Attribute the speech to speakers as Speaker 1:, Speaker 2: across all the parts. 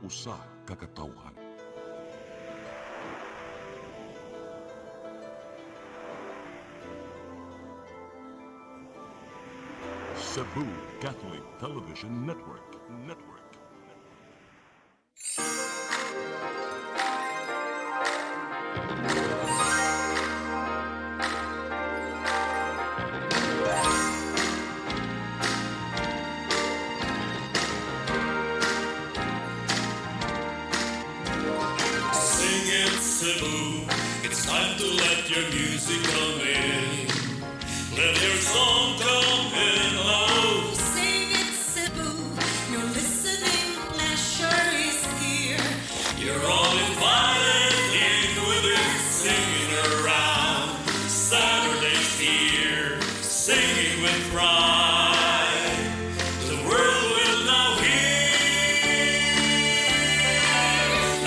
Speaker 1: usa ka katawhan. Cebu Catholic Television Network.
Speaker 2: Sing it, Cebu. It's time to let your music come in. Let your song come in. Oh,
Speaker 3: Sing it, Cebu. Your listening pleasure is here.
Speaker 2: you're all invited in with it, singing around. Saturday's here, singing with pride. The world will now hear.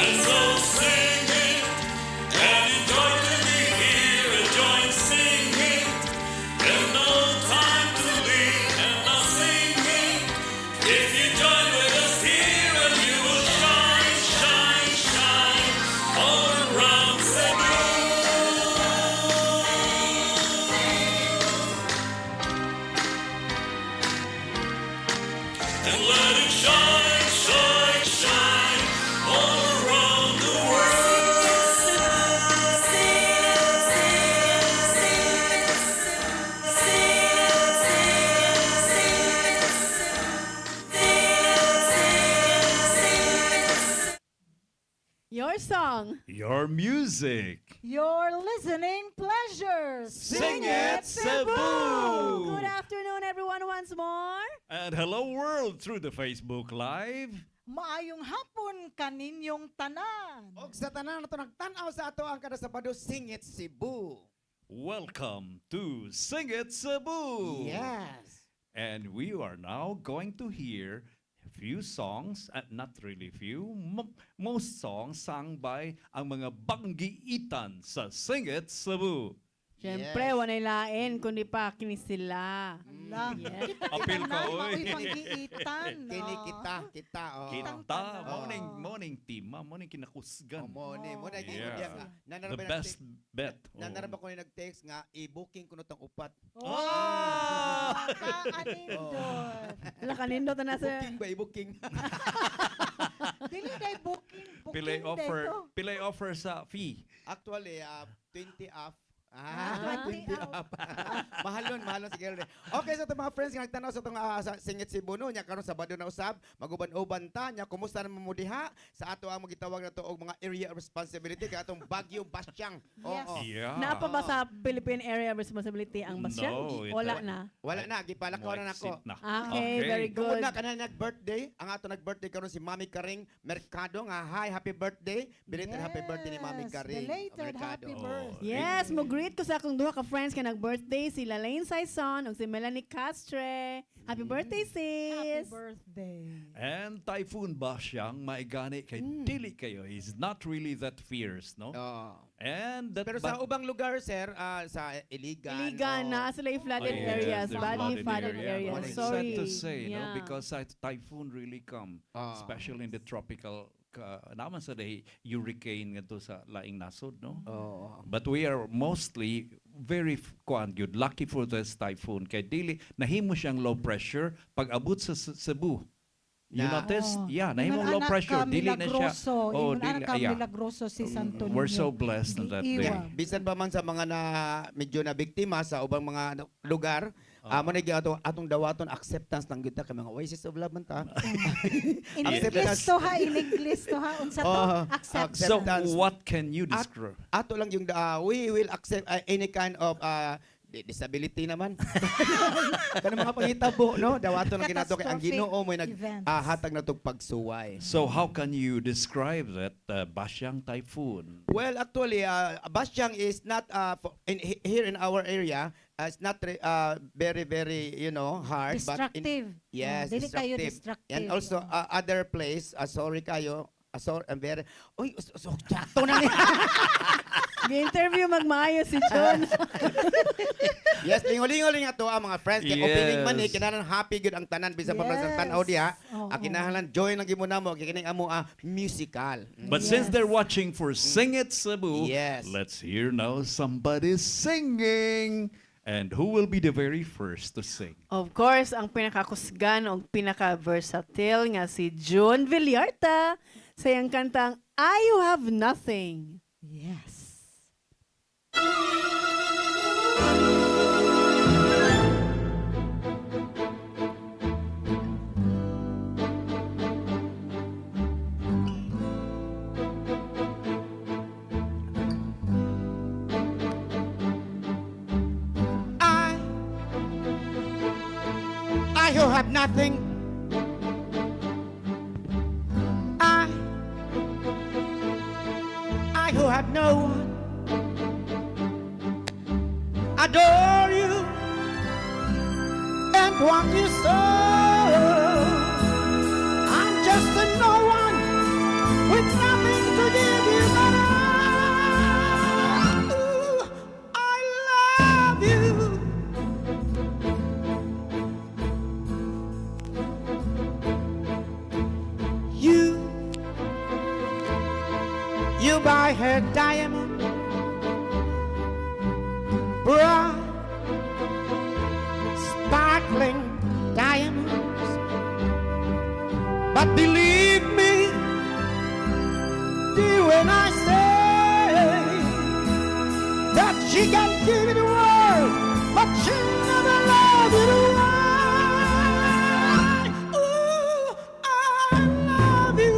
Speaker 2: And so sing it and enjoy to be here and join singing. There's no time to leave and now singing. If you join with us here and you will shine, shine, shine all around Cebu. And let it shine, shine, shine all around the world.
Speaker 4: Your song.
Speaker 5: Your music.
Speaker 6: Your listening pleasures.
Speaker 5: Sing it, Cebu!
Speaker 4: Good afternoon, everyone, once more.
Speaker 5: And hello world through the Facebook Live.
Speaker 6: Maayong hapon kaninyong tanan.
Speaker 7: Og sa tanan na to nagtanaw sa ato ang kada Sabado Singit Cebu.
Speaker 5: Welcome to Sing It Cebu.
Speaker 7: Yes.
Speaker 5: And we are now going to hear a few songs, not really few, most songs sung by ang mga banggiitan sa Sing It Cebu.
Speaker 4: Siyempre,
Speaker 7: Yes.
Speaker 4: wanay lain, kundi pa kini sila.
Speaker 6: Ala.
Speaker 4: Yes.
Speaker 5: Apil ka, oy.
Speaker 6: panggiitan.
Speaker 7: Kini kita oh.
Speaker 5: Kita,
Speaker 7: Oh.
Speaker 5: morning tima, morning kinakusgan.
Speaker 7: Mo ni mo na
Speaker 5: Yeah.
Speaker 7: nga.
Speaker 5: The best bet.
Speaker 7: Nanaraba ko ni nag-text nga i-booking ko nitong upat.
Speaker 6: Oh, kaanindot.
Speaker 4: Wala kanindot na sa...
Speaker 7: Booking ba i-booking?
Speaker 6: Dili day booking.
Speaker 5: Pilay
Speaker 6: Booking day
Speaker 5: offer,
Speaker 6: to.
Speaker 5: pilay offer sa fee.
Speaker 7: Actually, 20 off.
Speaker 6: Ah,
Speaker 7: 20 off. mahalon si girl. Okay, so itong mga friends nga nagtanaw sa itong sa Singit Cebu no, nya karon Sabado na usab, maguban-uban ta, nya kumusta naman mo diha sa ato ang gitawag na to og mga area of responsibility kay atong Baguio Basyang.
Speaker 6: Yes.
Speaker 5: Yeah.
Speaker 4: Napa ba sa Philippine Area of Responsibility ang basya?
Speaker 5: No,
Speaker 4: Wala
Speaker 5: ito-
Speaker 4: na.
Speaker 7: Wala na, gipalakaw na nako.
Speaker 5: Exit na.
Speaker 4: Okay, very
Speaker 7: Tungod
Speaker 4: good.
Speaker 7: na kanang nag-birthday, ang ato nag-birthday karon si Mami Karing Mercado nga hi, happy birthday. Belated happy birthday ni Mami
Speaker 6: Yes,
Speaker 7: Karing.
Speaker 6: belated
Speaker 7: Mercado.
Speaker 6: happy
Speaker 5: Oh.
Speaker 6: birthday.
Speaker 4: Yes, mo greet ko sa akong duha ka friends kay nag-birthday si Lalaine Saison ug si Melanie Castre. Happy birthday,
Speaker 6: Happy
Speaker 4: sis.
Speaker 6: birthday.
Speaker 5: And Typhoon Basyang maigani kay dili kayo. He's not really that fierce, no?
Speaker 7: Oh.
Speaker 5: And that
Speaker 7: Pero sa ubang lugar, sir, sa Iligan.
Speaker 4: Iligan na sila yung flooded
Speaker 5: Oh, yes,
Speaker 4: areas,
Speaker 5: the
Speaker 4: badly flooded
Speaker 5: area.
Speaker 4: areas.
Speaker 5: Well, it's
Speaker 4: Sorry.
Speaker 5: sad to say, no?
Speaker 4: Yeah.
Speaker 5: Because typhoon really come, especially in the tropical naman sa day hurricane ngadto sa laing nasod, no?
Speaker 7: Oh.
Speaker 5: But we are mostly very good, lucky for this typhoon kay dili nahimo siyang low pressure pag abot sa Cebu. You
Speaker 7: Na-
Speaker 5: notice?
Speaker 6: Oh.
Speaker 5: Yeah, nahimo low pressure, dili na siya.
Speaker 6: Oh,
Speaker 5: dili
Speaker 6: dili Milagroso si Santo Niño.
Speaker 5: We're so blessed on that day.
Speaker 6: Iiwa.
Speaker 7: Bisan pa man sa mga na medyo na biktima sa ubang mga lugar, mo na atong dawaton acceptance ng kita kay mga oasis of love man ta.
Speaker 6: In
Speaker 7: Acceptance.
Speaker 6: English to ha, in English to ha. Unsa to?
Speaker 7: Oh,
Speaker 6: Accept.
Speaker 5: So
Speaker 7: acceptance.
Speaker 5: what can you describe?
Speaker 7: Ato lang yung we will accept any kind of disability naman. Kanang mga pangitabo, no? Dawaton ang ginato kay ang
Speaker 6: Catastrophic
Speaker 7: Ginoo mo
Speaker 6: events.
Speaker 7: hatag na tog pagsuway.
Speaker 5: So how can you describe that Basyang typhoon?
Speaker 7: Well, actually, Basyang is not here in our area. It's not very, very, hard.
Speaker 6: Destructive.
Speaker 7: But yes,
Speaker 6: Dili kayo
Speaker 7: destructive.
Speaker 6: destructive.
Speaker 7: And also, other place, sorry kayo, I'm very, uy, sakto na niya.
Speaker 4: Gi-interview magmaayo si John.
Speaker 7: Yes, lingo-lingo nga to ang mga friends. Kaya opening man
Speaker 5: Yes.
Speaker 7: kinahanglan happy good ang tanan bisa pa
Speaker 6: Yes.
Speaker 7: sa tanaw diha.
Speaker 6: Oo.
Speaker 7: Kinahanglan joy lang gimo namo kay kining amo musical.
Speaker 5: But since they're watching for Sing It Cebu,
Speaker 7: Yes.
Speaker 5: let's hear now somebody singing. And who will be the very first to sing?
Speaker 4: Of course, ang pinakakusgan o pinaka-versatile nga si John Villarta sa iyang kantang I You Have Nothing.
Speaker 6: Yes.
Speaker 7: I who have nothing. I who have no one. Adore you and want you so. I'm just a no one with nothing to give you, but I love you. You buy her diamond, bright, sparkling diamonds. But believe me, dear, when I say that she can give you the world, but she'll never love you the way. Ooh, I love you.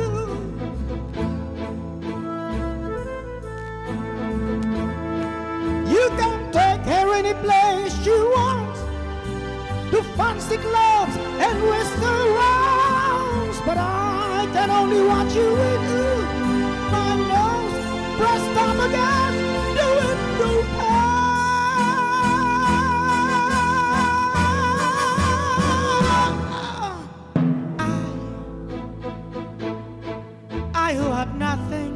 Speaker 7: You can take her any place she wants, to fancy clubs and restaurants, but I can only watch you with my nose pressed up against the window pane. I who have nothing.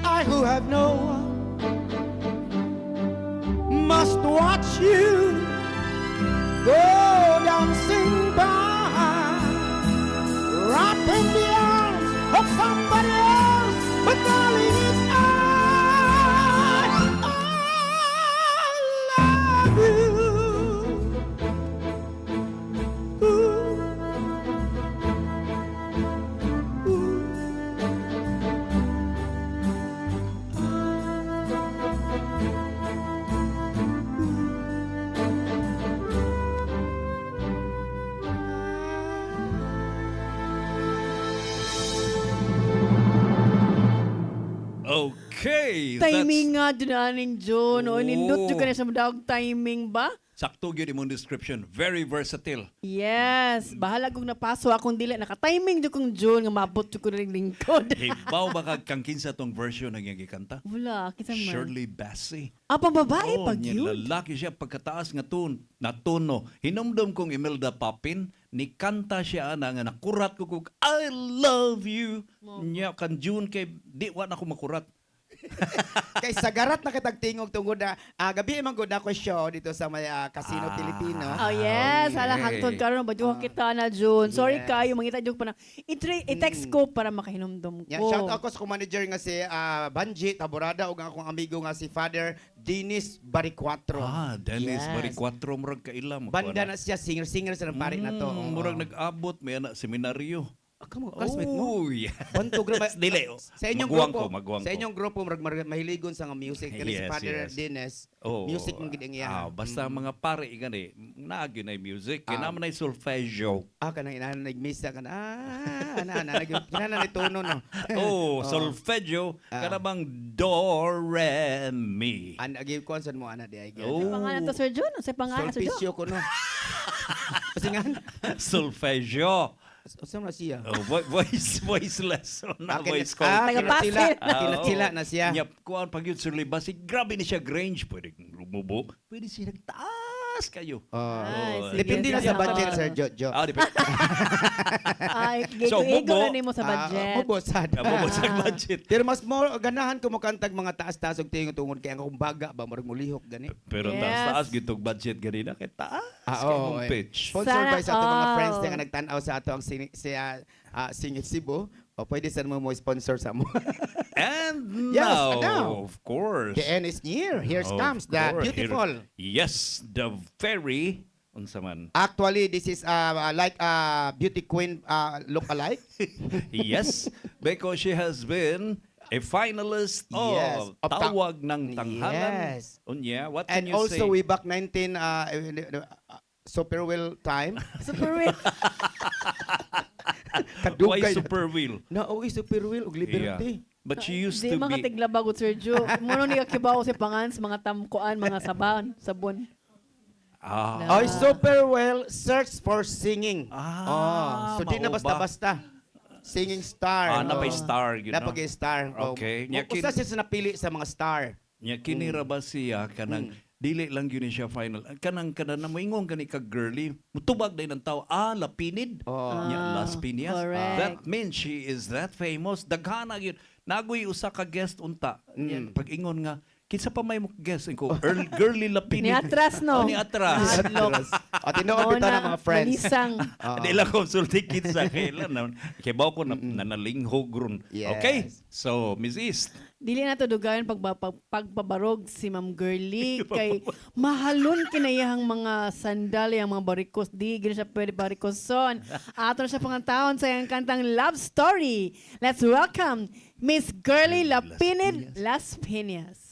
Speaker 7: I who have no one must watch you go dancing by, wrapped in the arms of somebody else, but darling, it's I love you.
Speaker 5: Okay.
Speaker 4: Timing nga dinaning John. O, nindot
Speaker 5: Oo.
Speaker 4: yung ka na sa madawag timing ba?
Speaker 5: Sakto yun imong description. Very versatile.
Speaker 4: Yes. Bahala kung napaso akong dili. Naka-timing yung kong John nga mabot yung ko rin lingkod.
Speaker 5: Hibaw baka kang kinsa tong version ng iyang gikanta?
Speaker 4: Wala. Kita man.
Speaker 5: Shirley Bassey.
Speaker 4: Ah, pambabae
Speaker 5: Oh,
Speaker 4: pag
Speaker 5: niya
Speaker 4: yun.
Speaker 5: lalaki siya pagkataas nga na tono. Hinumdum kong Imelda Papin, ni kanta siya na nga nakurat ko kog I love you. Nya kan June kay di wa na ako makurat.
Speaker 7: Kay sagarat na kitagtingog tungod na gabi man gud ako show dito sa may Casino Filipino.
Speaker 4: Oh yes,
Speaker 5: Okay.
Speaker 4: ala hangtod karon badyo kita na June. Sorry
Speaker 7: Yes.
Speaker 4: kayo mangita jud pa na. I-text ko para makahinumdum ko.
Speaker 7: Yeah, shout out ko sa manager nga si Banji Taborada ug ang akong amigo nga si Father Dennis Baricuatro.
Speaker 5: Dennis
Speaker 7: Yes.
Speaker 5: Bari 4 murag kaila mo.
Speaker 7: Banda na siya, singer sa pare na to. Oo.
Speaker 5: Murag nag-abot may anak seminaryo.
Speaker 7: Kamo classmate mo.
Speaker 5: Oh, yeah.
Speaker 7: Bantog ra
Speaker 5: Dili.
Speaker 7: sa inyong
Speaker 5: Maguwang
Speaker 7: grupo.
Speaker 5: ko, maguwang
Speaker 7: Sa
Speaker 5: ko.
Speaker 7: inyong grupo murag mahiligon sa nga music kani si
Speaker 5: Yes,
Speaker 7: Father
Speaker 5: yes.
Speaker 7: Dennis.
Speaker 5: Oh,
Speaker 7: Music mong gid ang iya.
Speaker 5: basta mga pare gani, naagi na music,
Speaker 7: Ah.
Speaker 5: kinama na solfeggio.
Speaker 7: Kanang inahan nagmisa ka na. Kinahanglan ni tono no.
Speaker 5: Oh, solfeggio, kanabang do, re, mi.
Speaker 7: Agi konson mo ana di ay.
Speaker 5: Oh.
Speaker 4: Pangalan to Sir John? Sa pangalan Sir John?
Speaker 7: Solpisyo ko no. Pasingan.
Speaker 5: Solfeggio.
Speaker 7: Sa na siya.
Speaker 5: Oh, voiceless. Na voice call.
Speaker 4: Tagapasil.
Speaker 7: Kinatila na siya.
Speaker 5: Nyap, kuhan pag yun, Sir Libasi, grabe ni siya Grange. Pwede lumubo. Pwede siya nagtaas taas kayo.
Speaker 4: Ay,
Speaker 5: Oh,
Speaker 4: sige.
Speaker 7: Depende na sa
Speaker 4: Sige.
Speaker 7: budget, Sir Jojo.
Speaker 5: Ah, depende.
Speaker 4: Ay,
Speaker 5: So,
Speaker 4: gigo
Speaker 5: bubo.
Speaker 4: na nimo sa budget.
Speaker 7: Mubosad.
Speaker 5: Nabubusag budget.
Speaker 7: Pero mas more ganahan ko makantag mga taas-taas og tingog tungod kay ang akong baga ba murag mulihok gani.
Speaker 5: Pero
Speaker 4: Yes.
Speaker 5: taas-taas gitong budget ganina kay taas
Speaker 7: Oo,
Speaker 5: kay mong pitch.
Speaker 7: Sponsor
Speaker 4: Sana
Speaker 7: by sa ato mga
Speaker 4: all.
Speaker 7: friends nga nagtan-aw sa ato ang Singit Cebu. O pwede sa mo sponsor sa mo.
Speaker 5: And
Speaker 7: Yes,
Speaker 5: now,
Speaker 7: now.
Speaker 5: of course.
Speaker 7: The end is near. Here
Speaker 5: Of
Speaker 7: comes the
Speaker 5: course,
Speaker 7: beautiful.
Speaker 5: Yes, the very unsa man.
Speaker 7: Actually, this is like beauty queen look alike.
Speaker 5: Yes, because she has been a finalist
Speaker 7: Yes,
Speaker 5: of
Speaker 7: of
Speaker 5: Tawag ng Tanghalan.
Speaker 7: Yes.
Speaker 5: Unya, what can
Speaker 7: And
Speaker 5: you
Speaker 7: also
Speaker 5: say?
Speaker 7: way back 19 Super Well time.
Speaker 4: Super weird.
Speaker 5: Why
Speaker 7: Kadugay.
Speaker 5: super wheel?
Speaker 7: Nauwi Super Well ug Liberty.
Speaker 5: But she used
Speaker 4: Di
Speaker 5: to be...
Speaker 4: makatiglabagot, Sir Joe. Muno ni kakibaw si pangans, mga tamkuan, mga sabon.
Speaker 5: Ah,
Speaker 7: Ay, Super Well search for singing.
Speaker 5: Ah,
Speaker 7: So di na
Speaker 5: mao ba?
Speaker 7: basta-basta. Singing star.
Speaker 5: napay star, you know.
Speaker 7: Napag-star.
Speaker 5: Okay.
Speaker 7: Kung sa siya sa napili sa mga star.
Speaker 5: Nya kinira ba siya kanang dili lang yun siya final. Kanang na moingon gani ka girly, mutubag day ng tao, lapinid.
Speaker 7: Oh.
Speaker 5: Nya Las Piñas.
Speaker 4: correct.
Speaker 5: That means she is that famous. Daghana yun. Nagoy usa ka guest unta. Nya, pag ingon nga, kinsa pa may mo guest ko, girly lapinid.
Speaker 4: Ni atras, no?
Speaker 5: Oh, ni atras.
Speaker 7: At tinuod bitaw ng mga friends.
Speaker 4: Malisang.
Speaker 5: Di lang consulting kinsa kailan. Kay bawo ko na nalinghog ron.
Speaker 7: Yes.
Speaker 5: Okay? So, Miss East.
Speaker 4: Dili na to dugayon pagpabarog si Ma'am Girly kay mahalon kinayahang mga sandali ang mga barikos di gina siya pwede barikoson. Ato na siya pangantahon sa iyang kantang Love Story. Let's welcome Miss Girly Lapinid Las Piñas.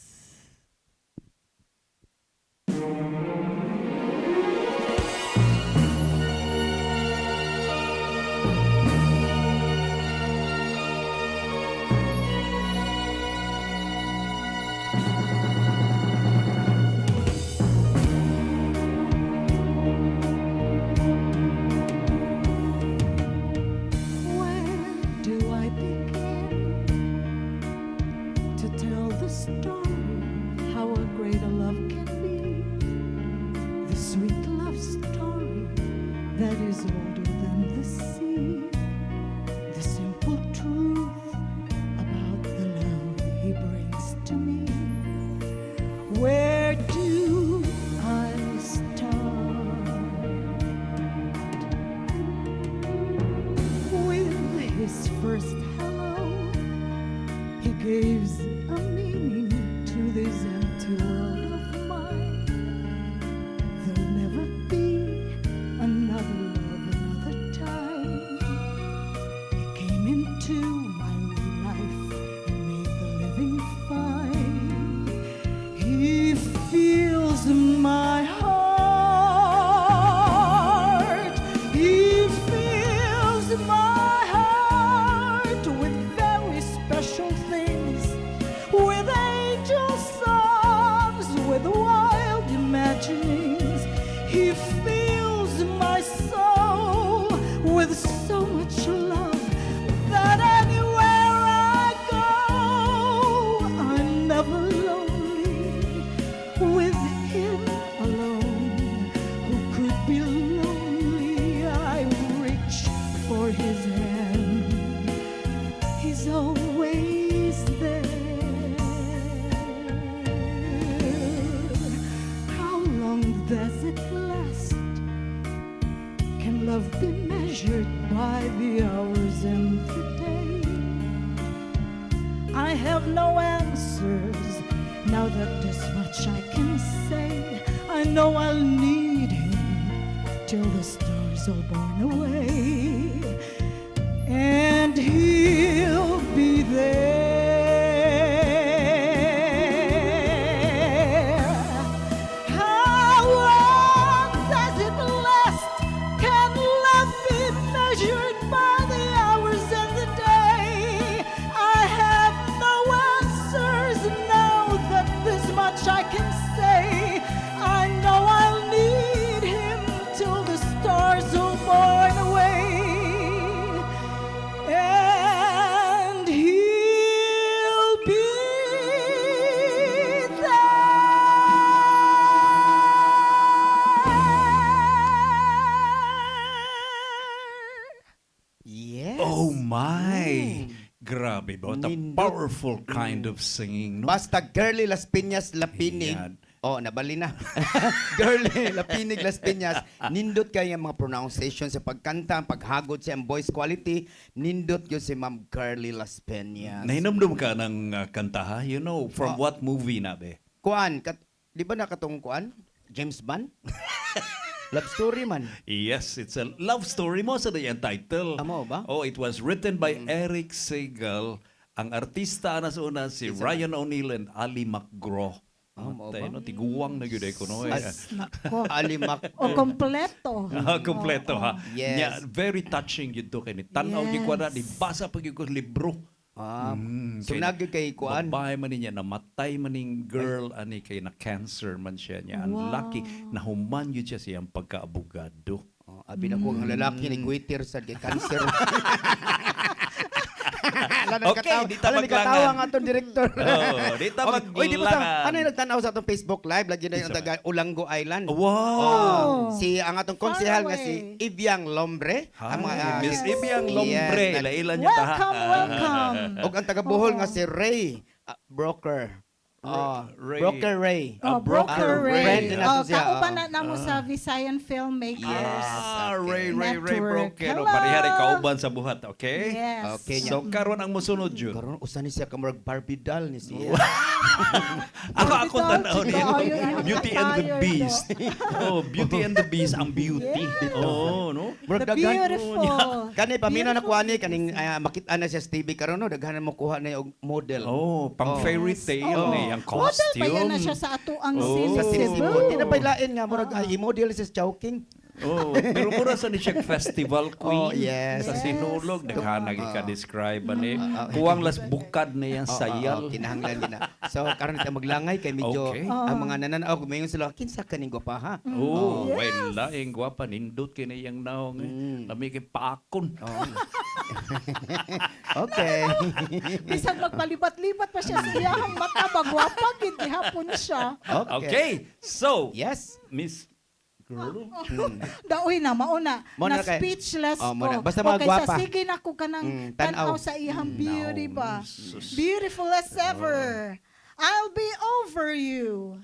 Speaker 6: Where do I begin to tell the story? How a great a love can be. The sweet love story that is older than the sea. The simple truth about the love he brings to me. Where do I start? With his first hello, he gives a meaning to this empty world of mine. There'll never be another love, another time. He came into my life and made the living fine. He feels my heart. He fills my heart with very special things, with angel songs, with wild imaginings. He fills my soul with so much love that anywhere I go, I'm never lonely. With him alone, who could be lonely? I reach for his hand. He's always there. How long does it last? Can love be measured by the hours and the day? I have no answers. Now that this much I can say, I know I'll need him till the stars are born away, and he'll be there. How long does it last? Can love be measured by the hours and the day? I have no answers now that this much I can say. I know I'll need him till the stars are born
Speaker 5: Oh my! Grabe ba? The
Speaker 7: Nindot.
Speaker 5: powerful kind of singing, no?
Speaker 7: Basta girly Las Piñas Lapinig.
Speaker 5: Yan.
Speaker 7: Oh, nabali na. Girly Lapinig Las Piñas. Nindot kaya mga pronunciation sa pagkanta, paghagod sa voice quality. Nindot yun si Ma'am Girly Las Piñas.
Speaker 5: Nahinumdum ka ng kanta, ha? You know, from what movie na, be?
Speaker 7: Kuan, di ba nakatong kuan? James Bond? Love story man.
Speaker 5: Yes, it's a love story mo sa yung title.
Speaker 7: Amo ba?
Speaker 5: Oh, it was written by Eric Segal. Ang artista na sa una si Ryan O'Neal and Ali McGraw.
Speaker 7: Mao
Speaker 5: Matay,
Speaker 7: ba?
Speaker 5: no? Tiguwang na yun ko, no?
Speaker 6: Nako.
Speaker 7: Alimak.
Speaker 6: O kompleto.
Speaker 5: Kompleto, ha?
Speaker 7: Yes.
Speaker 5: Yeah, very touching yun to. Kaya tanaw
Speaker 6: Yes.
Speaker 5: di ko na, di basa pag yung libro.
Speaker 7: So nagyo kay kuan.
Speaker 5: Babae man niya, namatay man ning girl, ani kay na cancer man siya niya. Ang lucky, nahuman yun siya siyang pagkaabogado.
Speaker 7: Oh, abi na ko ang lalaki ni Guiter sa kay cancer.
Speaker 5: Okay, di ta
Speaker 7: Alam
Speaker 5: maglangan.
Speaker 7: katawa nga atong director.
Speaker 5: Oh, di ta
Speaker 7: Okay. Oy, di ba ta?
Speaker 5: maglangan.
Speaker 7: Ano yung nagtanaw sa atong Facebook Live? Lagi na yung taga Ulango Island.
Speaker 5: Wow!
Speaker 7: Si ang atong konsehal nga
Speaker 6: away.
Speaker 7: si Ivyang Lombre.
Speaker 5: Hi,
Speaker 7: Ang
Speaker 5: Miss Ibiang Lombre.
Speaker 7: Yes,
Speaker 5: Ilailan niyo ta.
Speaker 6: Welcome, welcome.
Speaker 7: Og ang taga Bohol nga si Ray Broker.
Speaker 5: Ray.
Speaker 7: Broker Ray.
Speaker 6: Oh,
Speaker 5: Broker
Speaker 6: Broker Ray.
Speaker 7: Friend din nato
Speaker 6: Oh,
Speaker 7: siya,
Speaker 6: kauban
Speaker 7: oh.
Speaker 6: na namo sa Visayan Filmmakers.
Speaker 7: Yes.
Speaker 5: Ray
Speaker 6: Network.
Speaker 5: Broker.
Speaker 6: Hello.
Speaker 5: Pareha rin kauban sa buhat, okay?
Speaker 6: Yes.
Speaker 7: Okay,
Speaker 5: So, karon ang musunod yun.
Speaker 7: Karon usa ni siya kamurag Barbie doll ni siya.
Speaker 5: Ako tanaw
Speaker 6: Ito,
Speaker 5: niya.
Speaker 6: oh, yun,
Speaker 5: Beauty and the
Speaker 6: attire
Speaker 5: Beast. Oh, Beauty and the Beast ang beauty. Oh, no?
Speaker 7: Murag
Speaker 6: The
Speaker 7: daghan.
Speaker 6: beautiful.
Speaker 7: Kani pamino na kuha ni kaning makita na siya sa TV karon no daghanan mo kuha na og model.
Speaker 5: Oh, pang fairy tale
Speaker 6: Oh.
Speaker 5: ni ang
Speaker 6: Model pa yan na
Speaker 5: costume.
Speaker 6: siya sa ato ang
Speaker 5: Oh.
Speaker 7: Sa
Speaker 6: Cebu.
Speaker 7: Cebu. Di na pailain nga murag i-model siya sa Chowking.
Speaker 5: Oh, pero mura sa ni siya festival queen.
Speaker 7: Oh, yes.
Speaker 5: Sa Sinulog, naghanag ka-describe ni. Kuwang las bukad na yung sayal.
Speaker 7: Kinahanglan gina. So karon ta maglangay kay medyo
Speaker 5: Okay.
Speaker 7: ang mga nananaog mayon sila kinsa kaning gwapa ha.
Speaker 5: Oh, well, laing gwapa, nindot kinayang naong. Lami kay paakon.
Speaker 7: Okay.
Speaker 6: Bisag magpalibat-libat pa siya sa iyang mata, magwapa, gid hapon siya.
Speaker 5: Okay, so,
Speaker 7: Yes.
Speaker 5: Miss Girl,
Speaker 6: Daoy na, mauna.
Speaker 7: Mauna kay-
Speaker 6: Na-speechless
Speaker 7: Oh, mauna.
Speaker 6: ko.
Speaker 7: Basta mga
Speaker 6: Okay,
Speaker 7: gwapa.
Speaker 6: sa sige na ko kanang
Speaker 7: tanaw.
Speaker 6: tanaw sa iyang beauty ba.
Speaker 5: sus.
Speaker 6: Beautiful as ever. I'll be over you.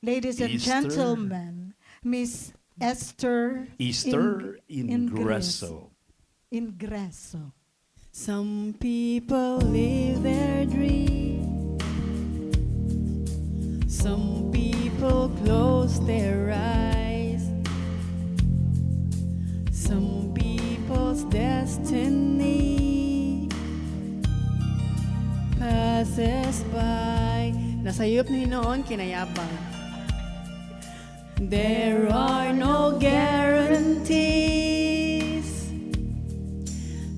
Speaker 6: Ladies and
Speaker 5: Easter.
Speaker 6: gentlemen, Miss Esther
Speaker 5: Easter Ingreso.
Speaker 6: Ingreso.
Speaker 4: Some people live their dream. Some people close their eyes. Some people's destiny passes by. Nasayop ni noon kinayabang. There are no guarantees.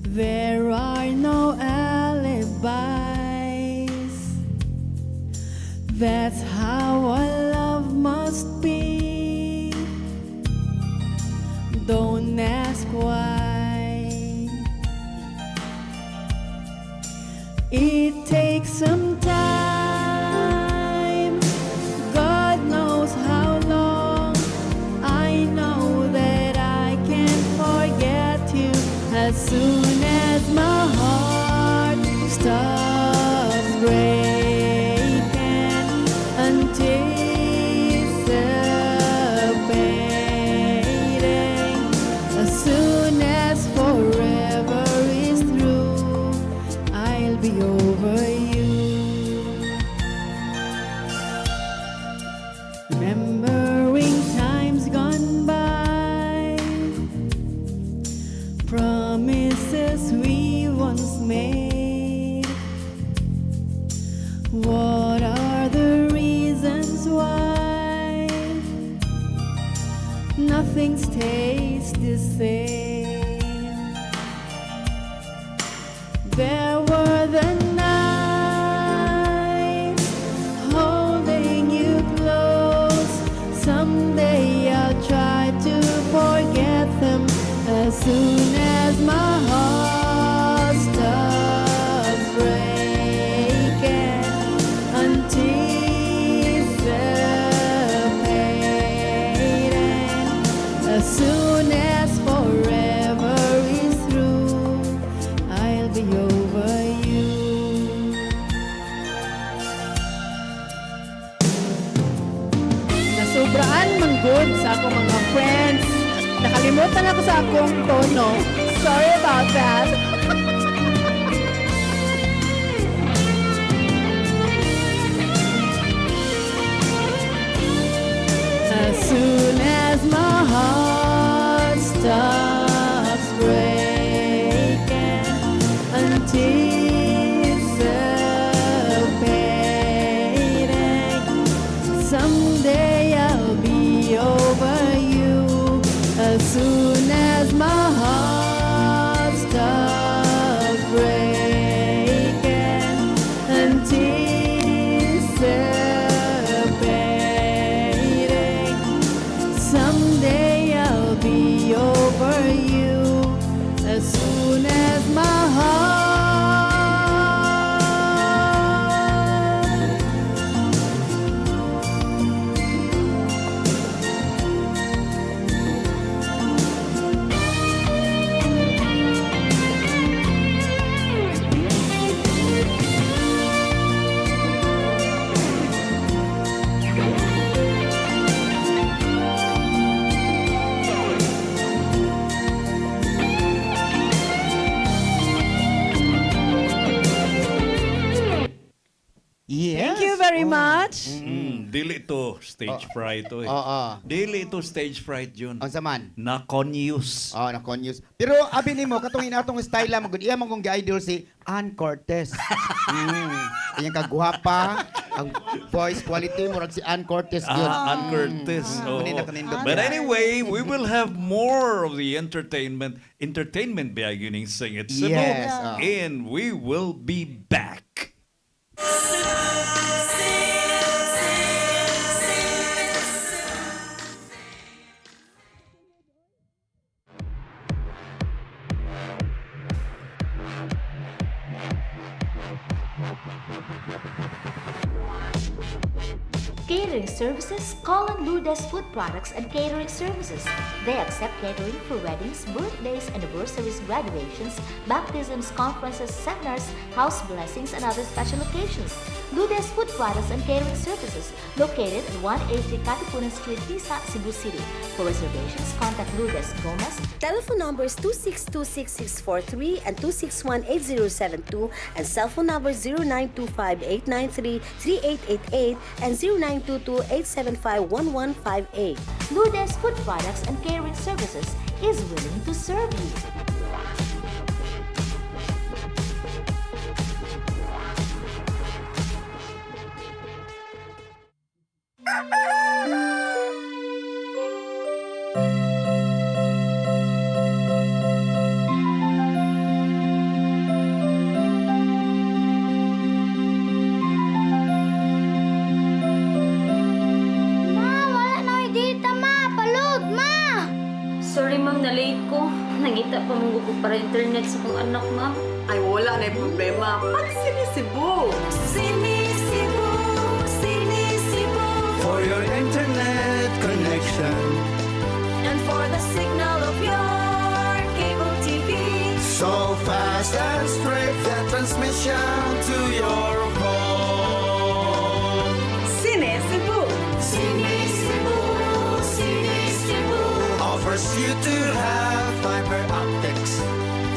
Speaker 4: There are no alibis. That's how a love must be. Don't ask why. It takes some time. God knows how long. I know that I can't forget you as soon as my heart stops breaking, anticipating. As soon as forever is through, I'll be over you. Remembering times gone by, promises we once made. What are the reasons why nothing stays the same? There were the nights holding you close. Someday I'll try to forget them as soon as my heart stops breaking, anticipating. As soon as forever is through, good sa akong mga friends. Nakalimutan ako sa akong tono. Sorry about that. As soon as my heart stops breaking, anticipating someday I'll be over you. As soon as my heart stops breaking, anticipating someday I'll be over you. As soon as my heart
Speaker 7: Yes.
Speaker 4: Thank you very much.
Speaker 5: Dili to stage fright to eh.
Speaker 7: Oo.
Speaker 5: Dili to stage fright yun.
Speaker 7: Ang saman.
Speaker 5: Na-confuse.
Speaker 7: Oh, na-confuse. Pero abi nimo katong inatong style lang magud iya man kong idol si Ann Cortez. Iyang kagwapa, ang voice quality murag si Ann Cortez gyud.
Speaker 5: Ann Curtis. Oh.
Speaker 7: Muni na kanindot
Speaker 5: But
Speaker 7: niya.
Speaker 5: anyway, we will have more of the entertainment ba yun Sing It Cebu.
Speaker 7: Yes,
Speaker 5: And we will be back.
Speaker 8: Catering services, call on Lourdes Food Products and Catering Services. They accept catering for weddings, birthdays, anniversaries, graduations, baptisms, conferences, seminars, house blessings, and other special occasions. Lourdes Food Products and Catering Services, located at 183 Katipunan Street, Tisa, Cebu City. For reservations, contact Lourdes Gomez.
Speaker 9: Telephone numbers 2626643 and 2618072 and cell phone number 0925-893-3888 and 0922-875-1158.
Speaker 8: Lourdes Food Products and Catering Services is willing to serve you.
Speaker 10: Sorry ma'am, na-late ko. Nangita pa mong ko para internet sa kong anak ma'am.
Speaker 6: Ay, wala na yung problema. Pag sinisibo.
Speaker 3: Sinisibo, sinisibo,
Speaker 2: For your internet connection,
Speaker 3: and for the signal of your cable TV.
Speaker 2: so fast and straight, the transmission to your home.
Speaker 6: Sinisibo.
Speaker 3: Sinisibo, sinisibo,
Speaker 2: Offers you to have fiber optics.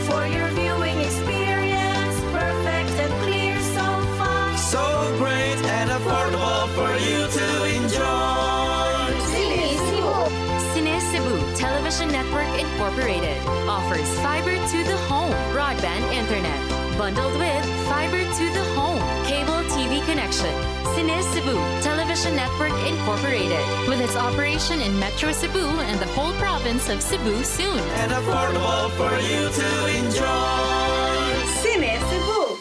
Speaker 3: for your viewing experience, perfect and clear so far.
Speaker 2: So great and affordable for you to enjoy.
Speaker 3: Sinisibo.
Speaker 10: Cine Cebu Television Network Incorporated offers fiber to the home broadband internet bundled with fiber to the home cable TV connection. Cine Cebu Television Network Incorporated with its operation in Metro Cebu and the whole province of Cebu soon.
Speaker 2: And affordable for you to enjoy.
Speaker 6: Sinisibo.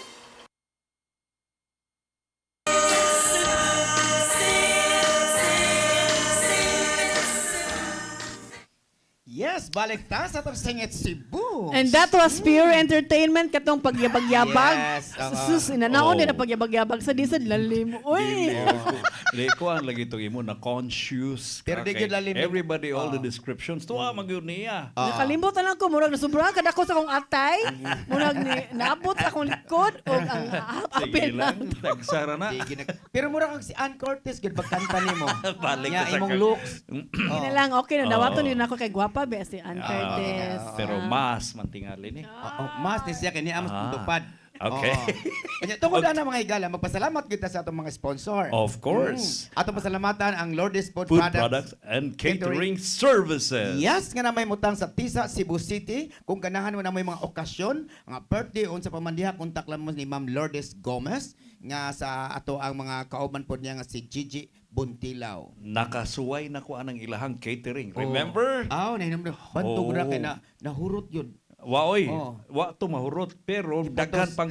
Speaker 7: Yes, balik ta sa itong Singit Cebu.
Speaker 4: And that was pure entertainment katong pagyabag-yabag.
Speaker 7: Yes,
Speaker 4: Sus, inanaon
Speaker 5: Oh.
Speaker 4: din ang pagyabag-yabag sa disad lalim. Uy.
Speaker 5: Ko ang lagi itong imo na conscious.
Speaker 7: Pero di
Speaker 5: Okay.
Speaker 7: gyud lalim.
Speaker 5: Everybody, all the descriptions. Tuwa, magyud niya.
Speaker 4: Nakalimot na lang ko, murag nasubra ka dako sa akong atay. Murag ni naabot sa akong likod o ang
Speaker 5: Sige
Speaker 4: apil
Speaker 5: lang,
Speaker 4: lang.
Speaker 5: tagsara na.
Speaker 7: Pero mura kang si Ann Curtis, gud pagkanta nimo.
Speaker 5: Balik
Speaker 7: Nya
Speaker 5: ka sa
Speaker 7: imong
Speaker 5: kag-
Speaker 7: looks.
Speaker 4: Hindi na lang, okay na. Dawaton yun ako kay Guapa, be, si Ann Curtis.
Speaker 5: Pero mas mantingalin eh.
Speaker 7: Mas ni siya kini amos tupad.
Speaker 5: Okay.
Speaker 7: Kanya tungod na mga higala, magpasalamat kita sa atong mga sponsor.
Speaker 5: Of course.
Speaker 7: Atong pasalamatan ang Lourdes Food,
Speaker 5: Food
Speaker 7: Products.
Speaker 5: products and catering services.
Speaker 7: Yes, nga na may mutang sa Tisa, Cebu City. Kung ganahan mo na may mga okasyon, mga birthday, unsa pa man diha, kontak lang mo ni Ma'am Lourdes Gomez nga sa ato ang mga kauban po niya nga si Gigi Buntilaw.
Speaker 5: Nakasuway na ko anang ilahang catering. Remember?
Speaker 7: Nahinom na. Bantog na
Speaker 5: Oh.
Speaker 7: kay na nahurot yun.
Speaker 5: Waoy,
Speaker 7: Oh.
Speaker 5: wa to mahurot pero daghan pang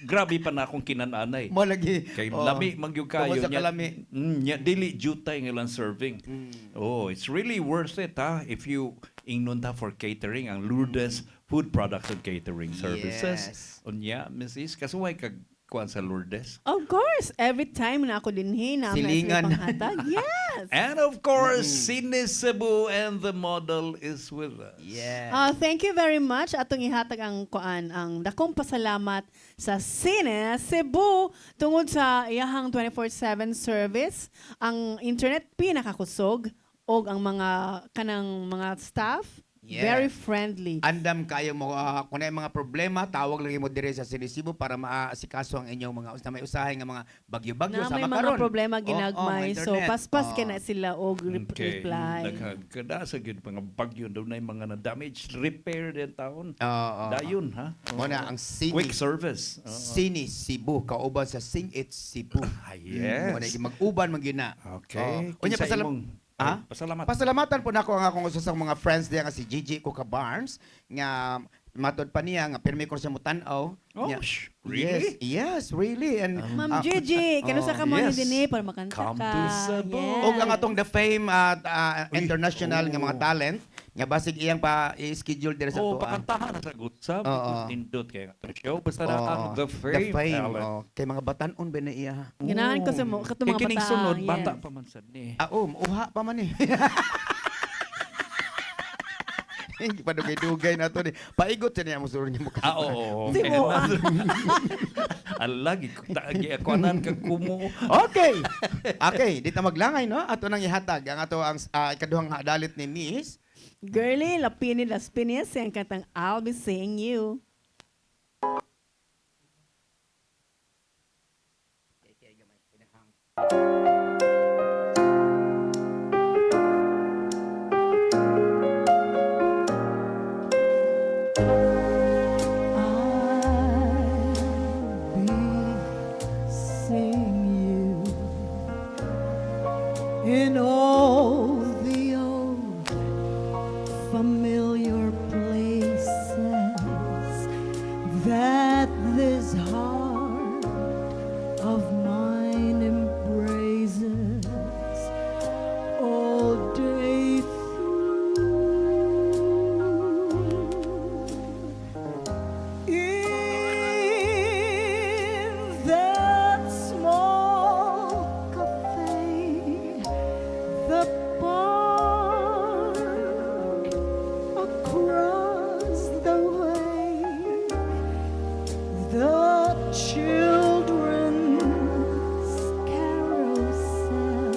Speaker 5: grabe pa na akong kinananay.
Speaker 7: Mo lagi.
Speaker 5: Kay lami magyud kayo
Speaker 7: Tungod sa kalami.
Speaker 5: nya dili jutay nga lang serving. Oh, it's really worth it ha if you ingnon ta for catering ang Lourdes Food Products and Catering Services.
Speaker 7: Yes.
Speaker 5: Unya, Mrs. Kasuway kag kuan sa Lourdes.
Speaker 4: Of course, every time na ako dinhi na may
Speaker 7: Silingan.
Speaker 4: panghatag. Yes.
Speaker 5: And of course, Cine Cebu and the model is with us.
Speaker 7: Yeah.
Speaker 4: Thank you very much. Atong ihatag ang kuan ang dakong pasalamat sa Cine Cebu tungod sa iyahang 24/7 service, ang internet pinakakusog og ang mga kanang mga staff
Speaker 7: Yeah.
Speaker 4: very friendly.
Speaker 7: Andam kayo mo kung may mga problema, tawag lang mo dire sa Sinisibo para maasikaso ang inyong mga may usahay nga mga bagyo-bagyo
Speaker 4: Na
Speaker 7: sa
Speaker 4: may
Speaker 7: makaron.
Speaker 4: mga problema
Speaker 7: mga
Speaker 4: ginagmay. So
Speaker 7: internet.
Speaker 4: paspas
Speaker 7: Oo.
Speaker 4: kina sila og reply.
Speaker 5: Daghang sa gyud mga bagyo daw na mga na damage repair din taon.
Speaker 7: Oo.
Speaker 5: Dayon ha.
Speaker 7: Mo na ang
Speaker 5: Quick service.
Speaker 7: Sini Cebu kauban sa Sing It Cebu.
Speaker 5: yes.
Speaker 7: Mo na mag-uban man gyud na.
Speaker 5: Okay.
Speaker 7: Unya
Speaker 5: Kinsa
Speaker 7: pasalam
Speaker 5: imong-
Speaker 7: Ha?
Speaker 5: Ay, pasalamat.
Speaker 7: Pasalamatan po nako ang akong usa sa mga friends diya nga si Gigi Coca Barnes nga matod pa niya nga pirmi ko siya mo tan-aw.
Speaker 5: Oh,
Speaker 7: Nya-
Speaker 5: really?
Speaker 7: Yes, really. And
Speaker 4: Ma'am Gigi, kanusa ka mo
Speaker 5: yes.
Speaker 4: dinhi para makanta
Speaker 5: Come
Speaker 4: ka.
Speaker 5: to Cebu.
Speaker 4: Yes.
Speaker 7: Og ang atong the fame international nga mga
Speaker 5: oh.
Speaker 7: talent nga basig iyang pa i-schedule dire sa
Speaker 5: Oh,
Speaker 7: tuwa.
Speaker 5: pakantahan na sa good sub.
Speaker 7: Oo.
Speaker 5: Nindot kay nga show. Basta na ang The Fame. talent.
Speaker 7: Kay mga batan-on ba na iya.
Speaker 4: Ganahan ko sa mo katong
Speaker 5: Kay
Speaker 4: mga
Speaker 5: kining
Speaker 4: bata.
Speaker 5: sunod,
Speaker 4: yes.
Speaker 5: bata pa man sad ni.
Speaker 7: Uha pa man eh. Hindi pa dugay-dugay na to ni. Paigot siya niya musuro niya mukha.
Speaker 5: Oo.
Speaker 4: Si mo, ah.
Speaker 5: Alagi ko tagi ako anan kag kumo.
Speaker 7: Okay. Okay, dito maglangay no. Ato nang ihatag ang ato ang ikaduhang dalit ni Miss.
Speaker 4: Girly, Lapini Las Pinis, ang kantang I'll Be Seeing You.
Speaker 6: I'll be seeing you in all the old familiar places that this heart of mine embraces all day in that small cafe, the bar across the way, the children's carousel,